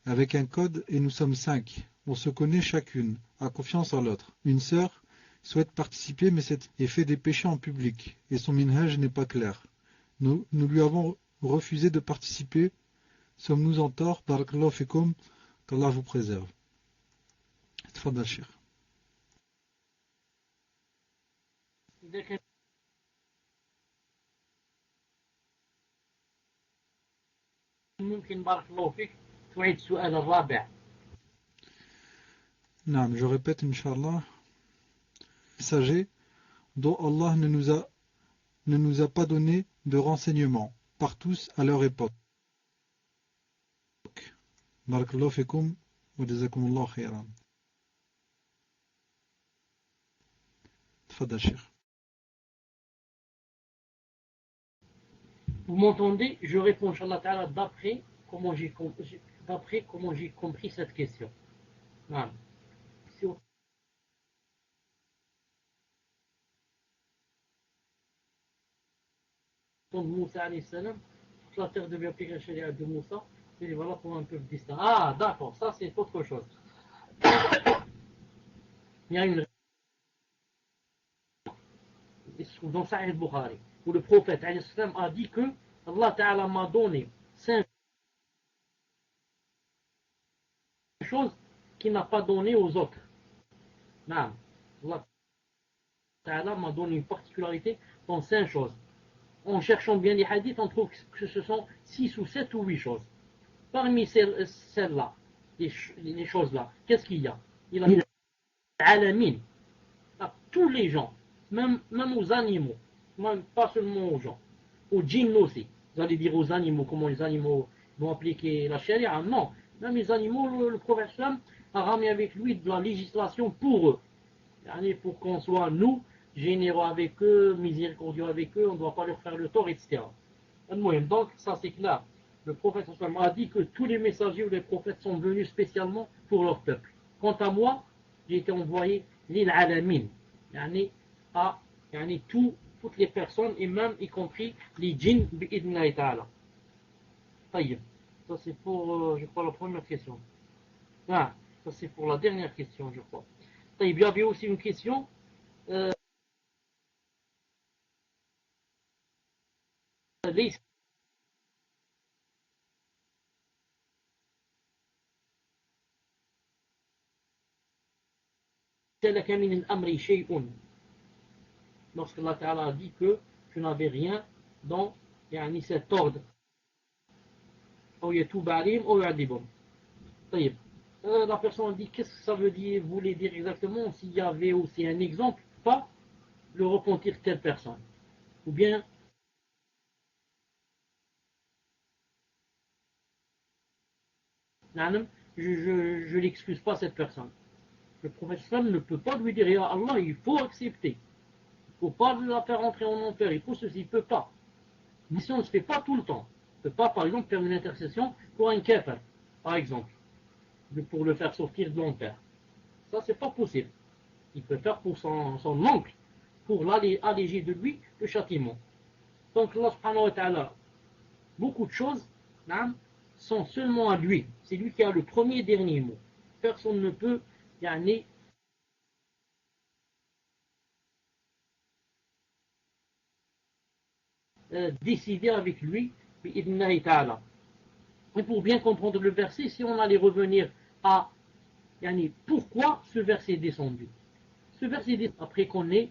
avec un code et nous sommes 5. On se connaît chacune, a confiance en l'autre. Une sœur souhaite participer mais fait des péchés en public et son minhaj n'est pas clair. Nous lui avons refusé de participer. Sommes-nous en tort? Barakallahu fikum, qu'Allah vous préserve. Tfadal Cheikh. ممكن بارك الله فيك تعيد السؤال الرابع. Non, je répète, Inch'Allah, messager dont Allah ne nous a pas donné de renseignements par tous à leur époque. Barakallahu fikum wa jazakumullahu khairan. Tfadal Cheikh. Vous m'entendez? Je réponds, Inch'Allah Ta'ala, d'après comment j'ai compris cette question. Voilà. Si au temps de Moussa alayhi salam, toute la terre devait appliquer la charia de Moussa, et voilà pour un peuple distinct. Ah, d'accord, ça c'est autre chose. Il y a une dans Sahih Bukhari, où le prophète alayhi salam a dit que Allah Ta'ala m'a donné 5 choses qu'il n'a pas donné aux autres. Non. Allah Ta'ala m'a donné une particularité dans 5 choses. En cherchant bien les hadiths, on trouve que ce sont 6 ou 7 ou 8 choses. Parmi celles-là, les choses-là, qu'est-ce qu'il y a? Il a mis alamin à tous les gens, même aux animaux, même pas seulement aux gens, aux djinns aussi. Vous allez dire aux animaux, comment les animaux vont appliquer la charia? Non, même les animaux, le prophète a ramené avec lui de la législation pour eux. Pour qu'on soit, nous, généreux avec eux, miséricordieux avec eux, on ne doit pas leur faire le tort, etc. Donc, ça c'est clair. Le prophète a dit que tous les messagers ou les prophètes sont venus spécialement pour leur peuple. Quant à moi, j'ai été envoyé l'île alamin, à toutes les personnes, et même y compris les djinns, bi'idnillahi ta'ala. Ça c'est pour, je crois, la première question. Ah, ça c'est pour la dernière question, je crois. Il y avait aussi une question. ليس لك من الأمر شيء. Lorsque Allah Ta'ala a dit que tu n'avais rien dans cet ordre. La personne dit qu'est-ce que ça veut dire, voulait dire exactement, s'il y avait aussi un exemple, pas le repentir telle personne. Ou bien je l'excuse pas cette personne. Le prophète ne peut pas lui dire à Allah, il faut accepter. Il ne faut pas la faire entrer en enfer, il faut ceci, il ne peut pas. Mais si on ne se fait pas tout le temps, il ne peut pas par exemple faire une intercession pour un kafir, par exemple, pour le faire sortir de l'enfer. Ça c'est pas possible. Il peut faire pour son oncle, pour alléger de lui le châtiment. Donc Allah subhanahu wa ta'ala, beaucoup de choses sont seulement à lui. C'est lui qui a le premier et dernier mot. Personne ne peut décider avec lui, bi'idnillahi ta'ala. Et pour bien comprendre le verset, si on allait revenir à pourquoi ce verset est descendu. Ce verset est descendu après qu'on ait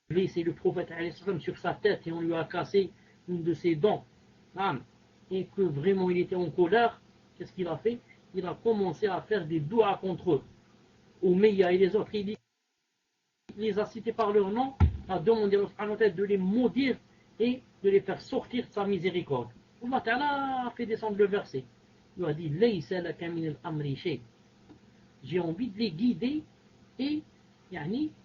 blessé le prophète sur sa tête et on lui a cassé une de ses dents, et que vraiment il était en colère. Qu'est-ce qu'il a fait? Il a commencé à faire des doigts contre eux. Umayya et les autres, il les a cités par leur nom, a demandé de les maudire et de les faire sortir de sa miséricorde. Allah Ta'ala a fait descendre le verset. Il a dit Laysa laka min al-amri shay. J'ai envie de les guider et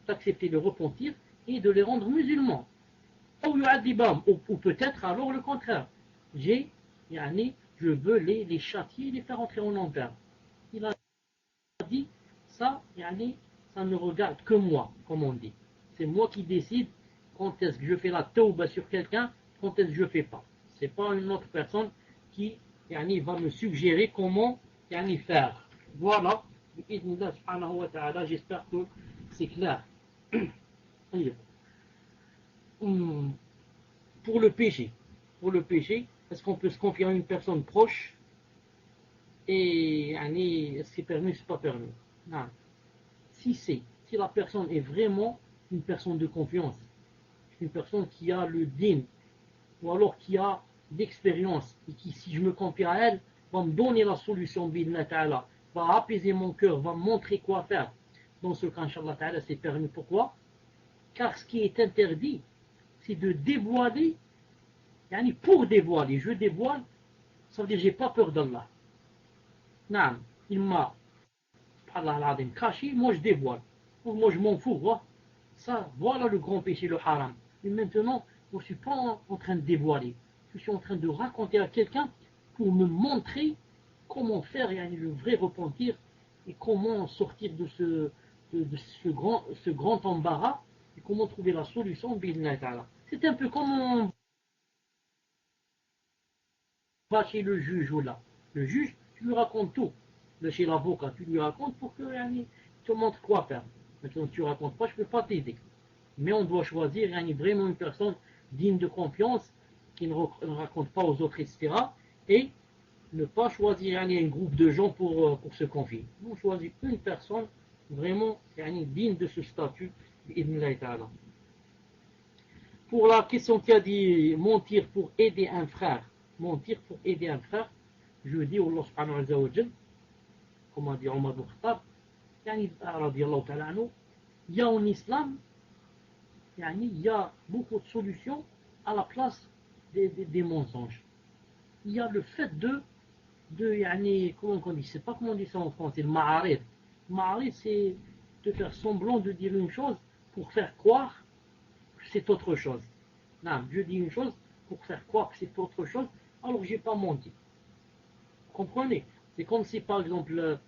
d'accepter le repentir et de les rendre musulmans. Ou peut-être alors le contraire. Je veux les châtier et les faire entrer en enfer. Il a dit ça, ça ne regarde que moi, comme on dit. C'est moi qui décide quand est-ce que je fais la tauba sur quelqu'un, quand est-ce que je ne fais pas. C'est pas une autre personne qui va me suggérer comment faire. Voilà. J'espère que c'est clair. Pour le péché, est-ce qu'on peut se confier à une personne proche et est-ce que c'est permis ou c'est pas permis? Non. Si la personne est vraiment une personne de confiance, une personne qui a le din, ou alors qui a l'expérience, et qui, si je me confie à elle, va me donner la solution, va apaiser mon cœur, va me montrer quoi faire. Dans ce cas, Inch'Allah Ta'ala, c'est permis. Pourquoi? Car ce qui est interdit, c'est de dévoiler, pour dévoiler, je dévoile, ça veut dire j'ai pas peur d'Allah. Non, il m'a caché, moi je dévoile. Moi je m'en fous. Ça, voilà le grand péché, le haram. Et maintenant, je ne suis pas en train de dévoiler. Je suis en train de raconter à quelqu'un pour me montrer comment faire le vrai repentir et comment sortir de ce grand embarras et comment trouver la solution. C'est un peu comme on va chez le juge ou là. Le juge, tu lui racontes tout. Chez l'avocat, tu lui racontes pour que tu te montres quoi faire. Maintenant, tu ne racontes pas, je ne peux pas t'aider. Mais on doit choisir vraiment une personne digne de confiance, qui ne raconte pas aux autres, etc. Et ne pas choisir un groupe de gens pour se confier. On choisit une personne vraiment digne de ce statut. Pour la question qui a dit mentir pour aider un frère, je dis Allah subhanahu wa ta'ala, comme a dit Omar ibn Khattab, il y a en islam, il y a beaucoup de solutions à la place des mensonges. Il y a le fait comment on dit, je ne sais pas comment on dit ça en français, le ma'arid. Ma'arid, c'est de faire semblant de dire une chose pour faire croire que c'est autre chose. Non, je dis une chose pour faire croire que c'est autre chose, alors je n'ai pas menti. Vous comprenez? C'est comme si, par exemple,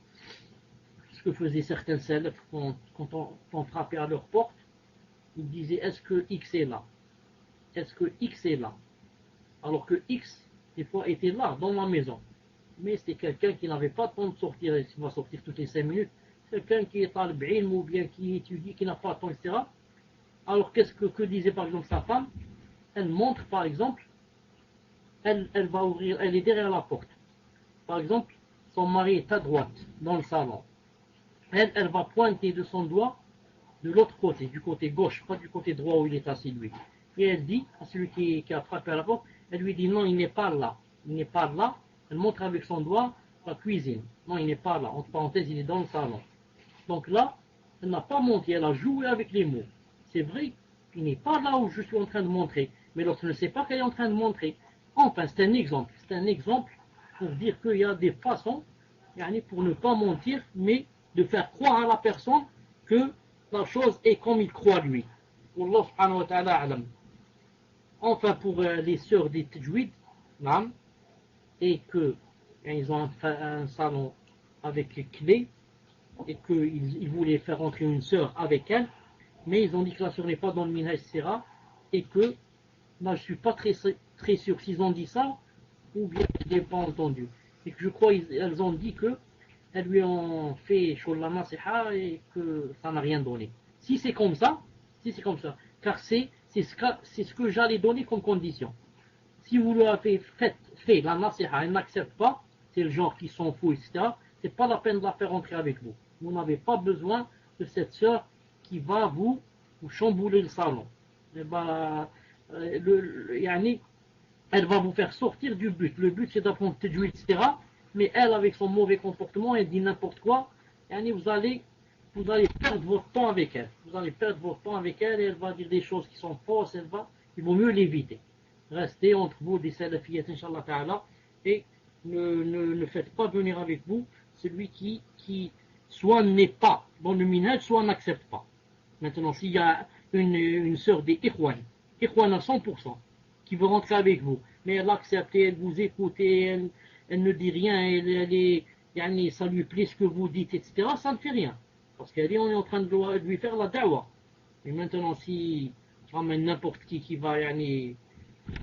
ce que faisaient certains salafs quand on frappait à leur porte, ils disaient est-ce que X est là? Est-ce que X est là? Alors que X, des fois, était là, dans la maison. Mais c'était quelqu'un qui n'avait pas le temps de sortir, il va sortir toutes les 5 minutes. Quelqu'un qui est talib ilm ou bien qui étudie, qui n'a pas le temps, etc. Alors que disait par exemple sa femme? Elle montre par exemple, elle va ouvrir, elle est derrière la porte. Par exemple, son mari est à droite, dans le salon. Elle va pointer de son doigt de l'autre côté, du côté gauche, pas du côté droit où il est assis lui. Et elle dit à celui qui a frappé à la porte, elle lui dit non, il n'est pas là. Il n'est pas là. Elle montre avec son doigt la cuisine. Non, il n'est pas là. Entre parenthèses, il est dans le salon. Donc là, elle n'a pas menti, elle a joué avec les mots. C'est vrai qu'il n'est pas là où je suis en train de montrer, mais l'autre ne sait pas qu'elle est en train de montrer. Enfin, c'est un exemple. C'est un exemple pour dire qu'il y a des façons, pour ne pas mentir, mais de faire croire à la personne que la chose est comme il croit lui. Wallah subhanahu wa ta'ala alam. Enfin, pour les sœurs des Tajwid, et qu'ils ont un salon avec clé, et qu'ils voulaient faire entrer une sœur avec elle, mais ils ont dit que la sœur n'est pas dans le minhaj, etc. Et que, là je suis pas très sûr s'ils ont dit ça, ou bien je n'ai pas entendu. Et que je crois qu'elles ont dit que elles lui ont fait Shollah Nasiha et que ça n'a rien donné. Si c'est comme ça, car c'est ce que j'allais donner comme condition. Si vous lui avez fait la nasiha, elle n'accepte pas, c'est le genre qui s'en fout, etc., c'est pas la peine de la faire entrer avec vous. Vous n'avez pas besoin de cette sœur qui va vous chambouler le salon. Et ben, yani, elle va vous faire sortir du but. Le but, c'est d'apprendre tajwid, etc. Mais elle, avec son mauvais comportement, elle dit n'importe quoi. Yani, vous allez perdre votre temps avec elle. Vous allez perdre votre temps avec elle et elle va dire des choses qui sont fausses. Il vaut mieux l'éviter. Restez entre vous des salafiyat, Inch'Allah Ta'ala, et ne faites pas venir avec vous celui qui soit n'est pas dans le minhaj, soit n'accepte pas. Maintenant, s'il y a une sœur des Ikhwan à 100%, qui veut rentrer avec vous, mais elle accepte, elle vous écoute, elle ne dit rien, yani, ça lui plaît ce que vous dites, etc., ça ne fait rien. Parce qu'elle est, on est en train de lui faire la da'wah. Et maintenant, si je ramène n'importe qui va yani,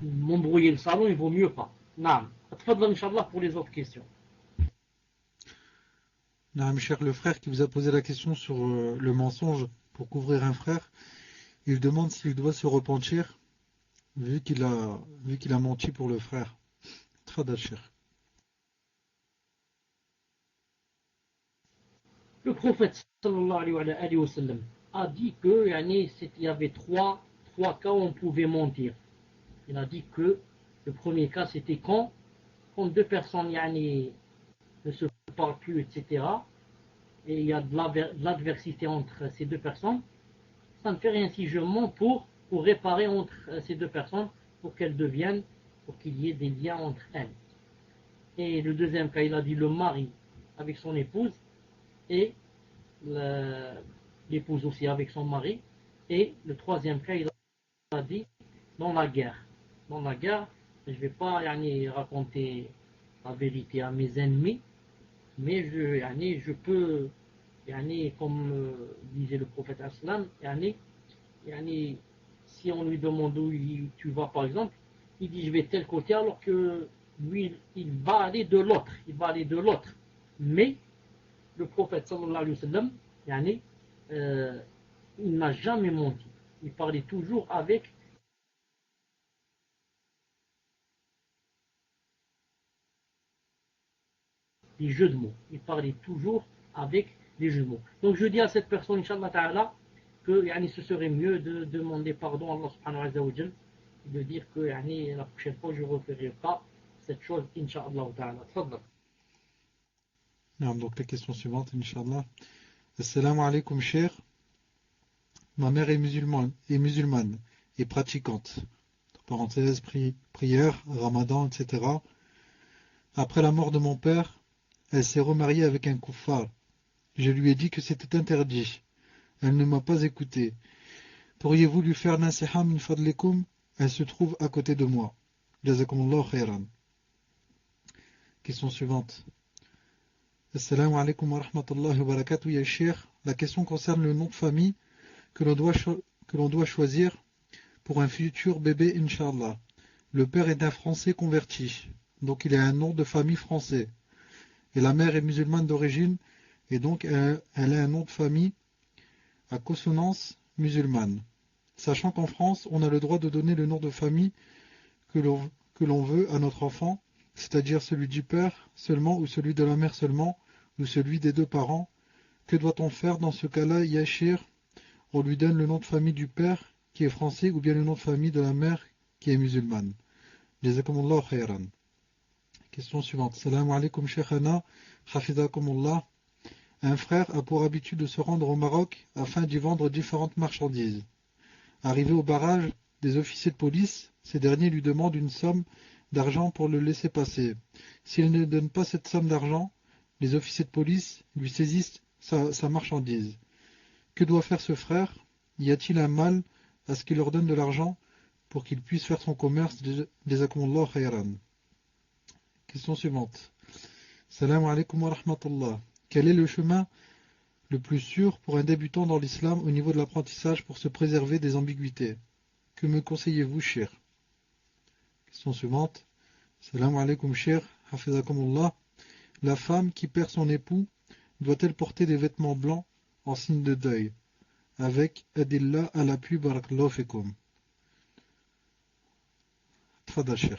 m'embrouiller le salon, il vaut mieux pas. Naam. Tfadla, Inch'Allah, pour les autres questions. Naam, cher, le frère qui vous a posé la question sur le mensonge pour couvrir un frère, il demande s'il doit se repentir vu qu'il a menti pour le frère. Tfadal, cher. Le prophète sallallahu alayhi wa sallam a dit que yani, il y avait trois cas où on pouvait mentir. Il a dit que le premier cas c'était quand deux personnes yani, ne se parlent plus, etc. Et il y a de l'adversité entre ces deux personnes. Ça ne fait rien si je mens pour réparer entre ces deux personnes, pour qu'elles deviennent, pour qu'il y ait des liens entre elles. Et le deuxième cas, il a dit le mari avec son épouse et l'épouse aussi avec son mari. Et le troisième cas, il a dit dans la guerre. Dans la guerre, je ne vais pas yani, raconter la vérité à mes ennemis, mais je peux, yani, comme disait le prophète Aslam, yani, si on lui demande où tu vas par exemple, il dit je vais tel côté alors que lui il va aller de l'autre, mais le prophète sallallahu alayhi wa sallam, yani, il n'a jamais menti, il parlait toujours avec des jeux de mots, il parlait toujours avec des jeux de mots. Donc je dis à cette personne, Inch'Allah Ta'ala, que yani, ce serait mieux de demander pardon à Allah subhanahu wa ta'ala, de dire que yani, la prochaine fois je ne referai pas cette chose, Inch'Allah Ta'ala. Tfadal. Donc la question suivante, Inch'Allah. Assalamu alaikum, cher. Ma mère est musulmane et pratiquante. Entre parenthèses, prière, ramadan, etc. Après la mort de mon père, elle s'est remariée avec un kuffar. Je lui ai dit que c'était interdit. Elle ne m'a pas écouté. Pourriez-vous lui faire nasiha min fadlikum? Elle se trouve à côté de moi. Jazakumullah khairan. Question suivante. Assalamu alaikum wa rahmatullahi wa barakatuh, ya cheikh. La question concerne le nom de famille que l'on doit choisir pour un futur bébé, Inch'Allah. Le père est un Français converti, donc il a un nom de famille français. Et la mère est musulmane d'origine, et donc elle a un nom de famille à consonance musulmane. Sachant qu'en France, on a le droit de donner le nom de famille que l'on veut à notre enfant, c'est-à-dire celui du père seulement, ou celui de la mère seulement, ou celui des deux parents. Que doit-on faire dans ce cas-là, Yachir? On lui donne le nom de famille du père qui est français, ou bien le nom de famille de la mère qui est musulmane. Jazakumullah khairan. Question suivante. Salam alaikum shaykhana, hafizakumullah. Un frère a pour habitude de se rendre au Maroc afin d'y vendre différentes marchandises. Arrivé au barrage des officiers de police, ces derniers lui demandent une somme d'argent pour le laisser passer. S'il ne donne pas cette somme d'argent, les officiers de police lui saisissent sa marchandise. Que doit faire ce frère? Y a-t-il un mal à ce qu'il leur donne de l'argent pour qu'il puisse faire son commerce? Jazakumullah khayran. Question suivante. Salam alaikum wa rahmatullah. Quel est le chemin le plus sûr pour un débutant dans l'islam au niveau de l'apprentissage pour se préserver des ambiguïtés? Que me conseillez-vous, cher? Question suivante. Salam alaikum, cher. Hafizakumullah. La femme qui perd son époux doit-elle porter des vêtements blancs en signe de deuil? avec Adilla à l'appui. Barakallahu fikum. Tfadal, Cheikh.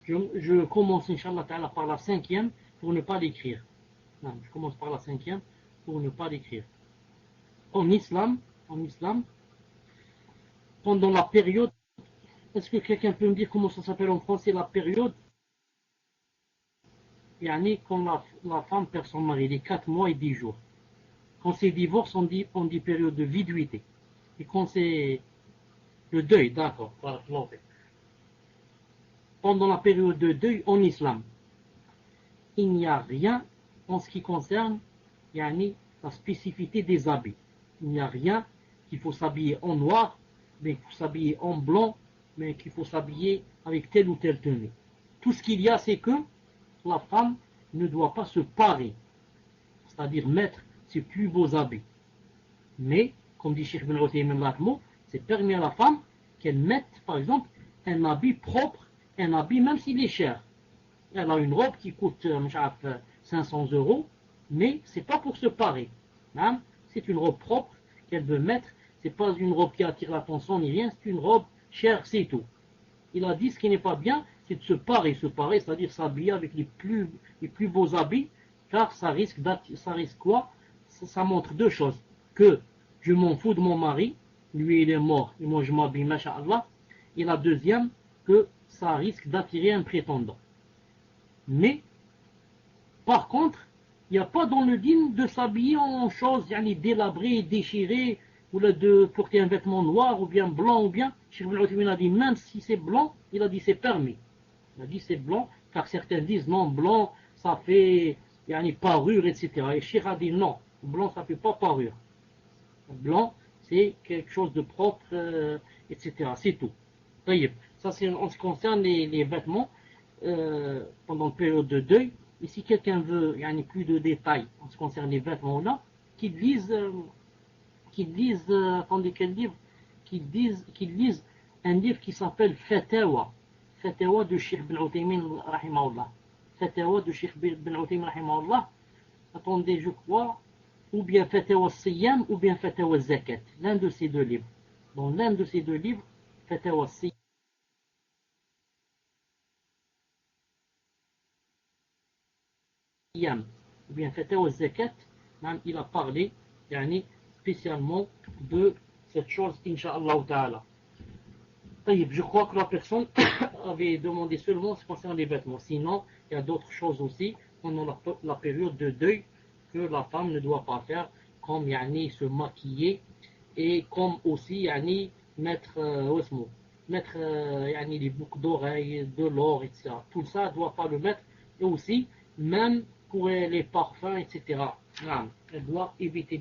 Je commence, Inch'Allah Ta'ala, par la cinquième pour ne pas l'écrire. Non, je commence par la cinquième pour ne pas l'écrire. En islam, pendant la période, est-ce que quelqu'un peut me dire comment ça s'appelle en français la période? Yani quand la femme perd son mari, les 4 mois et 10 jours. Quand c'est divorce, on dit période de viduité. Et quand c'est le deuil, d'accord. Pendant la période de deuil en islam, il n'y a rien en ce qui concerne yani, la spécificité des habits. Il n'y a rien qu'il faut s'habiller en noir, mais qu'il faut s'habiller en blanc, mais qu'il faut s'habiller avec telle ou telle tenue. Tout ce qu'il y a, c'est que la femme ne doit pas se parer, c'est-à-dire mettre ses plus beaux habits. Mais, comme dit Cheikh Ibn Uthaymin, c'est permis à la femme qu'elle mette, par exemple, un habit propre, un habit même s'il est cher. Elle a une robe qui coûte 500 €, mais c'est pas pour se parer. Hein? C'est une robe propre qu'elle veut mettre. C'est pas une robe qui attire l'attention ni rien. C'est une robe chère, c'est tout. Il a dit ce qui n'est pas bien, c'est de se parer, c'est-à-dire s'habiller avec les plus beaux habits, car ça risque quoi? Ça montre deux choses. Que je m'en fous de mon mari, lui il est mort, et moi je m'habille, masha'Allah. Et la deuxième, que ça risque d'attirer un prétendant. Mais, par contre, il n'y a pas dans le dîme de s'habiller en choses délabrées, déchirées, ou de porter un vêtement noir, ou bien blanc, ou bien, Cheikh Ibn Uthaymin a dit, même si c'est blanc, il a dit c'est permis. Il a dit c'est blanc, car certains disent non, blanc, ça fait parure, etc. Et Cheikh a dit non, blanc, ça ne fait pas parure. Blanc, c'est quelque chose de propre, etc. C'est tout. Ça, c'est en ce qui concerne les vêtements pendant la période de deuil. Et si quelqu'un veut plus de détails en ce qui concerne les vêtements-là, qu'il lise, attendez, quel livre? Qu'il lise un livre qui s'appelle Fatawa. Fatawa de Cheikh Ibn Uthaymin, rahimahullah. Fatawa de Cheikh Ibn Uthaymin, rahimahullah. Attendez, je crois, ou bien Fatawa Siyam, ou bien Fatawa Zakat. L'un de ces deux livres. Dans l'un de ces deux livres, Fatawa Siyam, ou bien Fatawa Zakat, il a parlé spécialement de cette chose, Inch'Allah Ta'ala. Je crois que la personne avait demandé seulement ce qui concerne les vêtements. Sinon, il y a d'autres choses aussi pendant la période de deuil que la femme ne doit pas faire, comme se maquiller et comme aussi mettre les boucles d'oreilles, de l'or, etc. Tout ça ne doit pas le mettre. Et aussi, même pour les parfums, etc. Elle doit éviter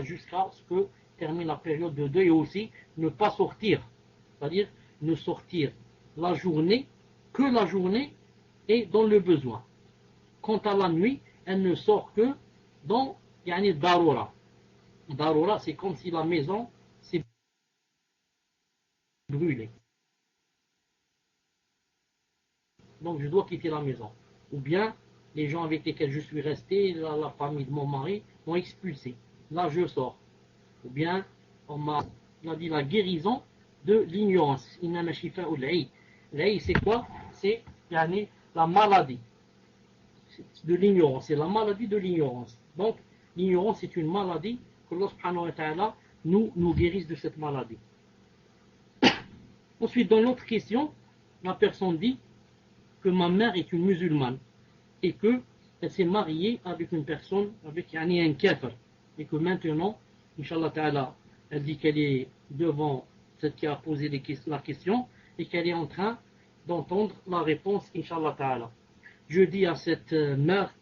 jusqu'à ce que termine la période de deuil et aussi ne pas sortir. C'est-à-dire ne sortir la journée, que la journée et dans le besoin. Quant à la nuit, elle ne sort que dans Darura. Darura, c'est comme si la maison s'est brûlée. Donc je dois quitter la maison. Ou bien les gens avec lesquels je suis resté, la famille de mon mari, m'ont expulsé. Là je sors. Ou bien on m'a dit la guérison de l'ignorance. L'aï, c'est quoi? C'est la maladie de l'ignorance. C'est la maladie de l'ignorance. Donc, l'ignorance est une maladie que Allah subhanahu wa ta'ala nous guérisse de cette maladie. Ensuite, dans l'autre question, la personne dit que ma mère est une musulmane et qu'elle s'est mariée avec une personne, avec un kafir. Et que maintenant, Inch'Allah ta'ala, elle dit qu'elle est devant celle qui a posé la question et qu'elle est en train d'entendre la réponse, Inch'Allah ta'ala. Je dis à cette mère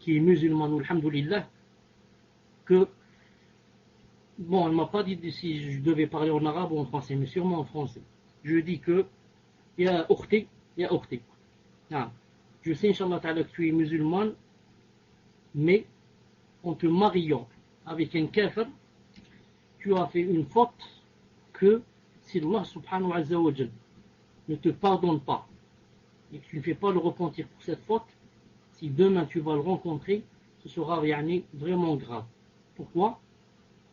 qui est musulmane, alhamdoulilah, que, bon, elle ne m'a pas dit si je devais parler en arabe ou en français, mais sûrement en français. Je dis que, ya ukhti. Je sais, Inch'Allah ta'ala, que tu es musulmane, mais en te mariant avec un kafir, tu as fait une faute que si Allah subhanahu wa ta'ala ne te pardonne pas et que tu ne fais pas le repentir pour cette faute, si demain tu vas le rencontrer, ce sera vraiment grave. Pourquoi?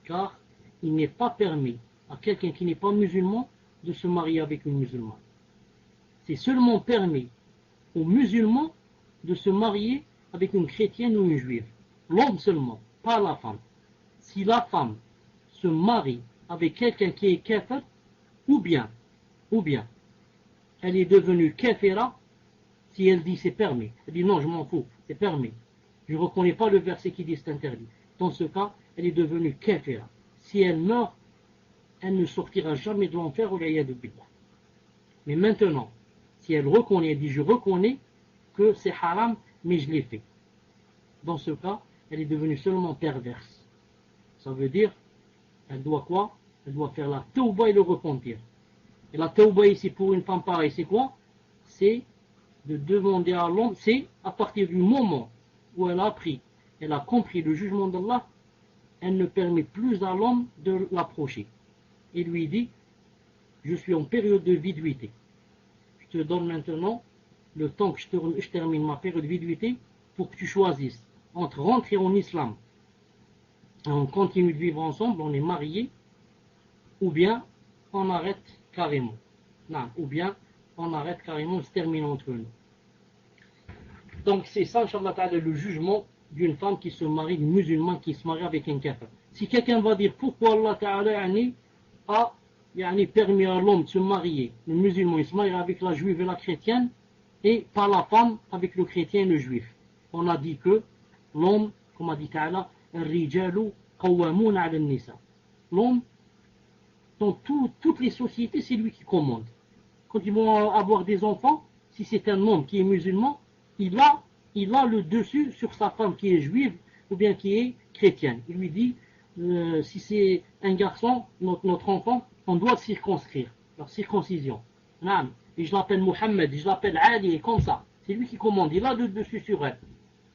Car il n'est pas permis à quelqu'un qui n'est pas musulman de se marier avec une musulmane. C'est seulement permis aux musulmans de se marier avec une chrétienne ou une juive. L'homme seulement, pas la femme. Si la femme se marie avec quelqu'un qui est kafir, ou bien, elle est devenue kafira, si elle dit c'est permis, elle dit non, je m'en fous, c'est permis. Je ne reconnais pas le verset qui dit c'est interdit. Dans ce cas, elle est devenue kafira. Si elle meurt, elle ne sortira jamais de l'enfer ou l'ayad billah. Mais maintenant, si elle reconnaît, elle dit je reconnais que c'est haram, mais je l'ai fait. Dans ce cas, elle est devenue seulement perverse. Ça veut dire, elle doit quoi? Elle doit faire la tauba et le repentir. Et la tauba ici pour une femme pareille, c'est quoi? C'est de demander à l'homme, c'est à partir du moment où elle a appris, elle a compris le jugement d'Allah, elle ne permet plus à l'homme de l'approcher. Il lui dit, je suis en période de viduité. Je te donne maintenant le temps que je termine ma période de viduité pour que tu choisisses entre rentrer en islam, on continue de vivre ensemble, on est mariés, ou bien on arrête carrément. Non, ou bien on arrête carrément, on se termine entre nous. Donc c'est ça, Inch'Allah Ta'ala, le jugement d'une femme qui se marie, d'une musulmane qui se marie avec un kafir. Si quelqu'un va dire pourquoi Allah Ta'ala a permis à l'homme de se marier, le musulman, il se marie avec la juive et la chrétienne, et pas la femme avec le chrétien et le juif. On a dit que l'homme, comme a dit Ta'ala, l'homme, dans toutes les sociétés, c'est lui qui commande. Quand ils vont avoir des enfants, si c'est un homme qui est musulman, il a le dessus sur sa femme qui est juive ou bien qui est chrétienne. Il lui dit, si c'est un garçon, notre enfant, on doit le circonscrire, la circoncision. Et je l'appelle Mohammed, je l'appelle Ali, et comme ça. C'est lui qui commande, il a le dessus sur elle.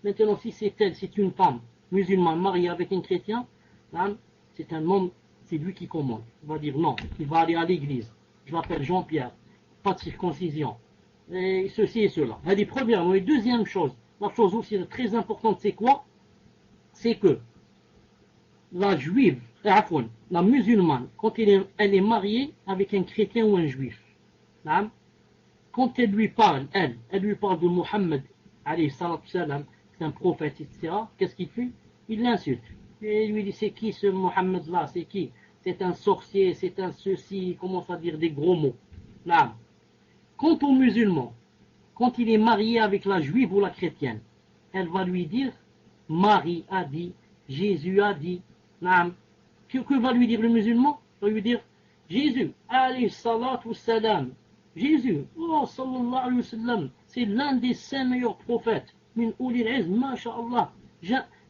Maintenant, si c'est une femme musulmane mariée avec un chrétien, c'est un homme, c'est lui qui commande. Il va dire non, il va aller à l'église. Je l'appelle Jean-Pierre, pas de circoncision. Et ceci et cela. Elle dit premièrement. Et deuxième chose, la chose aussi très importante, c'est quoi? C'est que la juive, la musulmane, quand elle est mariée avec un chrétien ou un juif, quand elle lui parle, elle lui parle de Mohammed, c'est un prophète, etc. Qu'est-ce qu'il fait? Il l'insulte. Et il lui dit, c'est qui ce Mohammed là? C'est qui? C'est un sorcier, c'est un ceci, il commence à dire des gros mots. Quant au musulman, quand il est marié avec la juive ou la chrétienne, elle va lui dire, Marie a dit, Jésus a dit, que va lui dire le musulman? Il va lui dire, Jésus, alayhi salatu salam, Jésus, oh sallallahu alayhi wa sallam, c'est l'un des 5 meilleurs prophètes, min ulil izm, masha'Allah.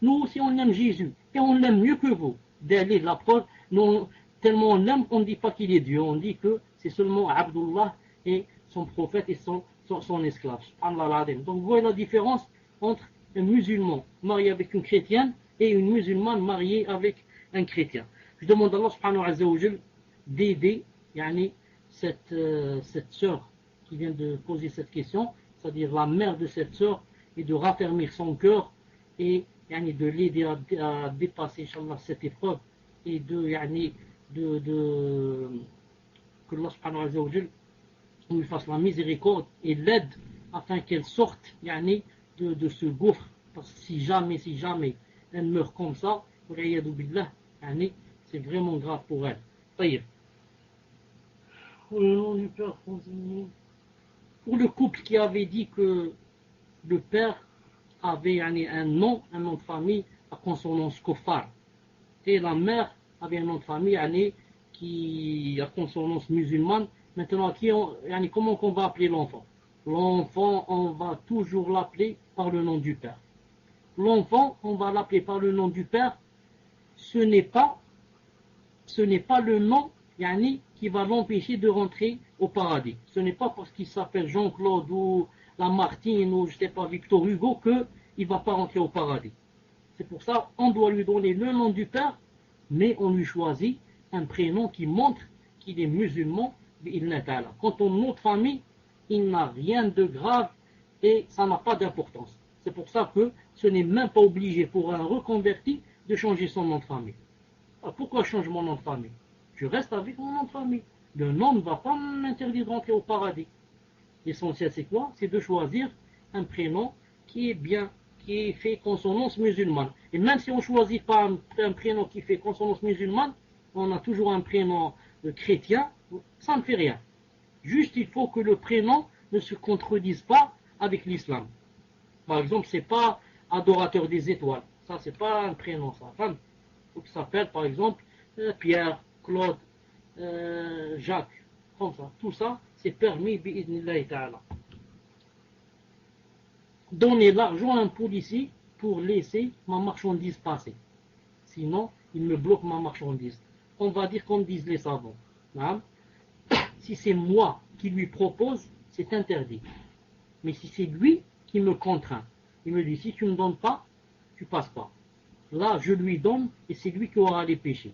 Nous aussi on aime Jésus, et on l'aime mieux que vous. D'aller la preuve, tellement on l'aime, on ne dit pas qu'il est Dieu, on dit que c'est seulement Abdullah et son prophète et son esclave. Donc vous voyez la différence entre un musulman marié avec une chrétienne et une musulmane mariée avec un chrétien. Je demande à Allah subhanahu wa ta'ala d'aider cette sœur qui vient de poser cette question, c'est-à-dire la mère de cette sœur, et de raffermir son cœur et de l'aider à dépasser Inch'Allah cette épreuve et que Allah subhanahu wa ta'ala lui fasse la miséricorde et l'aide afin qu'elle sorte de ce gouffre, parce que si jamais elle meurt comme ça, c'est vraiment grave pour elle. Pour le couple qui avait dit que le père avait un nom de famille à consonance kofar, et la mère avait un nom de famille qui a consonance musulmane. Maintenant, comment on va appeler l'enfant? L'enfant, on va toujours l'appeler par le nom du père. L'enfant, on va l'appeler par le nom du père. Ce n'est pas le nom qui va l'empêcher de rentrer au paradis. Ce n'est pas parce qu'il s'appelle Jean-Claude ou Lamartine ou je ne sais pas Victor Hugo qu'il ne va pas rentrer au paradis. C'est pour ça qu'on doit lui donner le nom du père, mais on lui choisit un prénom qui montre qu'il est musulman. Quant au nom de famille, il n'a rien de grave et ça n'a pas d'importance. C'est pour ça que ce n'est même pas obligé pour un reconverti de changer son nom de famille. Alors pourquoi je change mon nom de famille? Je reste avec mon nom de famille. Le nom ne va pas m'interdire de rentrer au paradis. L'essentiel c'est quoi? C'est de choisir un prénom qui est bien, qui est fait consonance musulmane. Et même si on ne choisit pas un prénom qui fait consonance musulmane, on a toujours un prénom chrétien, ça ne fait rien. Juste il faut que le prénom ne se contredise pas avec l'islam. Par exemple, c'est pas adorateur des étoiles. Ça, c'est pas un prénom, ça. Enfin, il faut que ça s'appelle, par exemple, Pierre, Claude, Jacques, comme ça. Tout ça, c'est permis, bi'idnillahi ta'ala. Donner l'argent à un policier pour laisser ma marchandise passer. Sinon, il me bloque ma marchandise. On va dire comme disent les savants. Hein? Si c'est moi qui lui propose, c'est interdit. Mais si c'est lui qui me contraint, il me dit, si tu ne me donnes pas, tu passes pas. Là, je lui donne et c'est lui qui aura les péchés.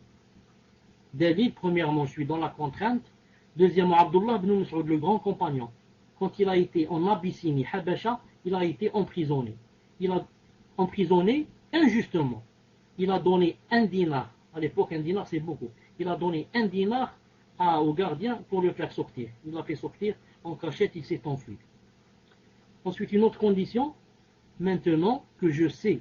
David, premièrement, je suis dans la contrainte. Deuxièmement, Abdullah ibn Mas'ud, le grand compagnon, quand il a été en Abyssinie, Habasha, il a été emprisonné. Il a emprisonné injustement. Il a donné un dinar. À l'époque, un dinar, c'est beaucoup. Il a donné un dinar au gardien pour le faire sortir. Il l'a fait sortir en cachette, il s'est enfui. Ensuite, une autre condition, maintenant que je sais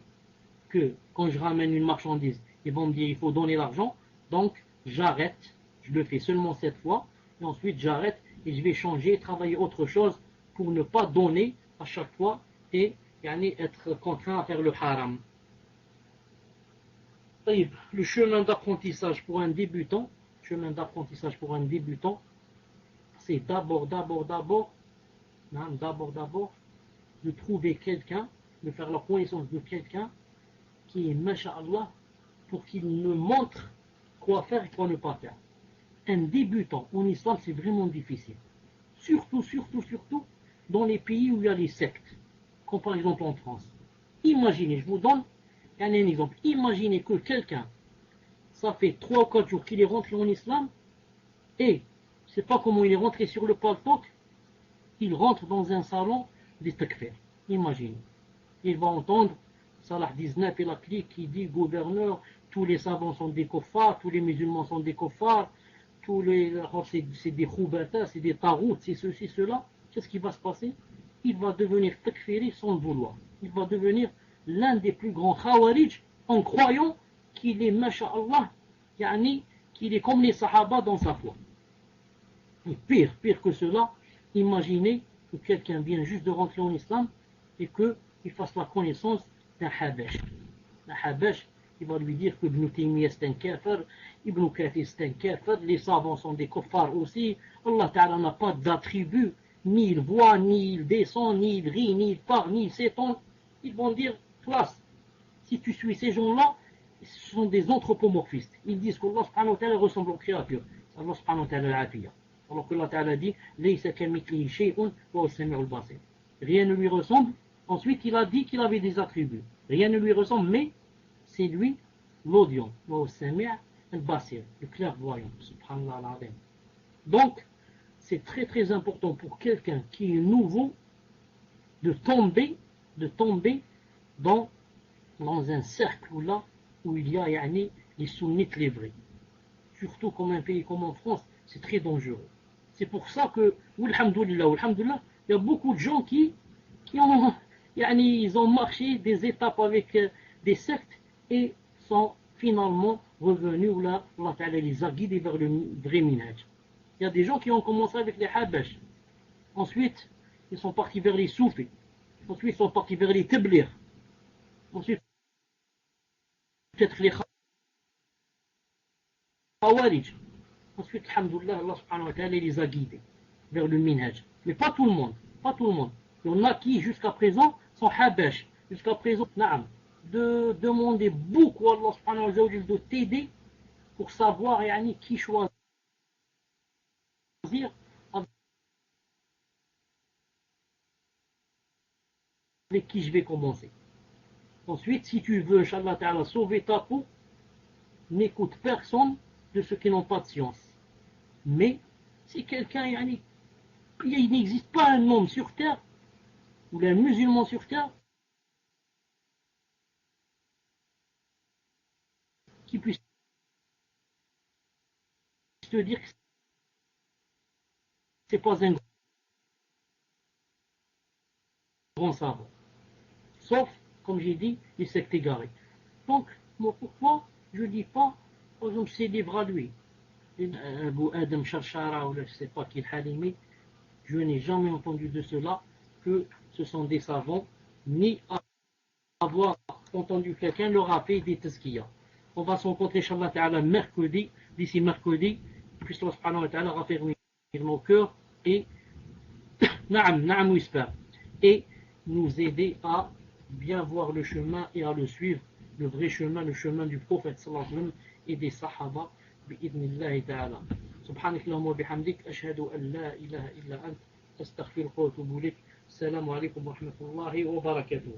que quand je ramène une marchandise, ils vont me dire il faut donner l'argent, donc j'arrête, je le fais seulement cette fois, et ensuite j'arrête et je vais changer, travailler autre chose pour ne pas donner à chaque fois et être contraint à faire le haram. Le chemin d'apprentissage pour un débutant, c'est d'abord de trouver quelqu'un, de faire la connaissance de quelqu'un qui est, masha'Allah, pour qu'il nous montre quoi faire et quoi ne pas faire. Un débutant en islam, c'est vraiment difficile. Surtout dans les pays où il y a les sectes, comme par exemple en France. Imaginez, je vous donne un exemple. Imaginez que quelqu'un, ça fait 3 ou 4 jours qu'il est rentré en islam, et je ne sais pas comment il est rentré sur le paltok, il rentre dans un salon des takfir. Imaginez. Il va entendre Salah 19 et la clique qui dit gouverneur, tous les savants sont des koffars, tous les musulmans sont des koffars, c'est des khoubata, c'est des taroutes, c'est ceci, cela. Qu'est-ce qui va se passer? Il va devenir takfiri sans le vouloir. Il va devenir l'un des plus grands khawarij en croyant qu'il est, masha'Allah, qu'il est comme les sahaba dans sa foi. Et pire que cela, imaginez que quelqu'un vient juste de rentrer en islam et qu'il fasse la connaissance d'un Habash. Un Habash, il va lui dire que Ibn Taymiyyah c'est un kafir, Ibn Kathir c'est un kafir, les savants sont des kuffars aussi, Allah Ta'ala n'a pas d'attribut, ni il voit, ni il descend, ni il rit, ni il parle, ni il s'étend. Ils vont dire, classe, si tu suis ces gens-là, ce sont des anthropomorphistes. Ils disent qu'Allah subhanahu wa ta'ala ressemble aux créatures. Allah subhanahu wa ta'ala al-afiyah. Alors que Allah Ta'ala dit, Laysa kamithlihi shay'un wa as-sami'ul basir. Rien ne lui ressemble. Ensuite, il a dit qu'il avait des attributs. Rien ne lui ressemble, mais c'est lui l'audient. Wa as-sami' al-basir, le clairvoyant. Subhanallah al-azim. Donc, c'est très important pour quelqu'un qui est nouveau de tomber dans un cercle où il y a les sunnites les vrais. Surtout comme un pays comme en France, c'est très dangereux. C'est pour ça que, alhamdoulilah, il y a beaucoup de gens qui ont, ils ont marché des étapes avec des sectes et sont finalement revenus où là, Allah Ta'ala les a guidés vers le vrai minhaj. Il y a des gens qui ont commencé avec les Habash. Ensuite, ils sont partis vers les Soufis. Ensuite, ils sont partis vers les Tabligh. Ensuite, peut-être les Khawarij. Ensuite, alhamdoulilah, Allah subhanahu wa ta'ala les a guidés vers le minhaj. Mais pas tout le monde. Il y en a qui, jusqu'à présent, sont Habash. Jusqu'à présent, de demander beaucoup à Allah subhanahu wa ta'ala de t'aider pour savoir qui choisir avec qui je vais commencer. Ensuite, si tu veux, Inch'Allah Ta'ala, sauver ta peau, n'écoute personne de ceux qui n'ont pas de science. Mais, si quelqu'un, il n'existe pas un homme sur terre, ou un musulman sur terre, qui puisse te dire que c'est pas un grand savant. Sauf, comme j'ai dit, il s'est égaré. Donc, moi, pourquoi je ne dis pas, par exemple, ses livres à lui, Abu Adam Sharshara ou je ne sais pas qui Halimi, je n'ai jamais entendu de cela que ce sont des savants, ni avoir entendu quelqu'un leur a fait des tazkiyah. On va se rencontrer, Inch'Allah Ta'ala, mercredi, d'ici mercredi, puisse Allah Subhanahu wa Ta'ala raffermir nos cœurs et, na'am whisper, et nous aider à bien voir le chemin et à le suivre, le vrai chemin, le chemin du prophète sallallahu alayhi wa sallam et des sahaba, bi'idnillahi ta'ala. سبحانك اللهم وبحمدك أشهد أن لا إله إلا أنت أستغفرك وأتوب إليك السلام عليكم ورحمة الله وبركاته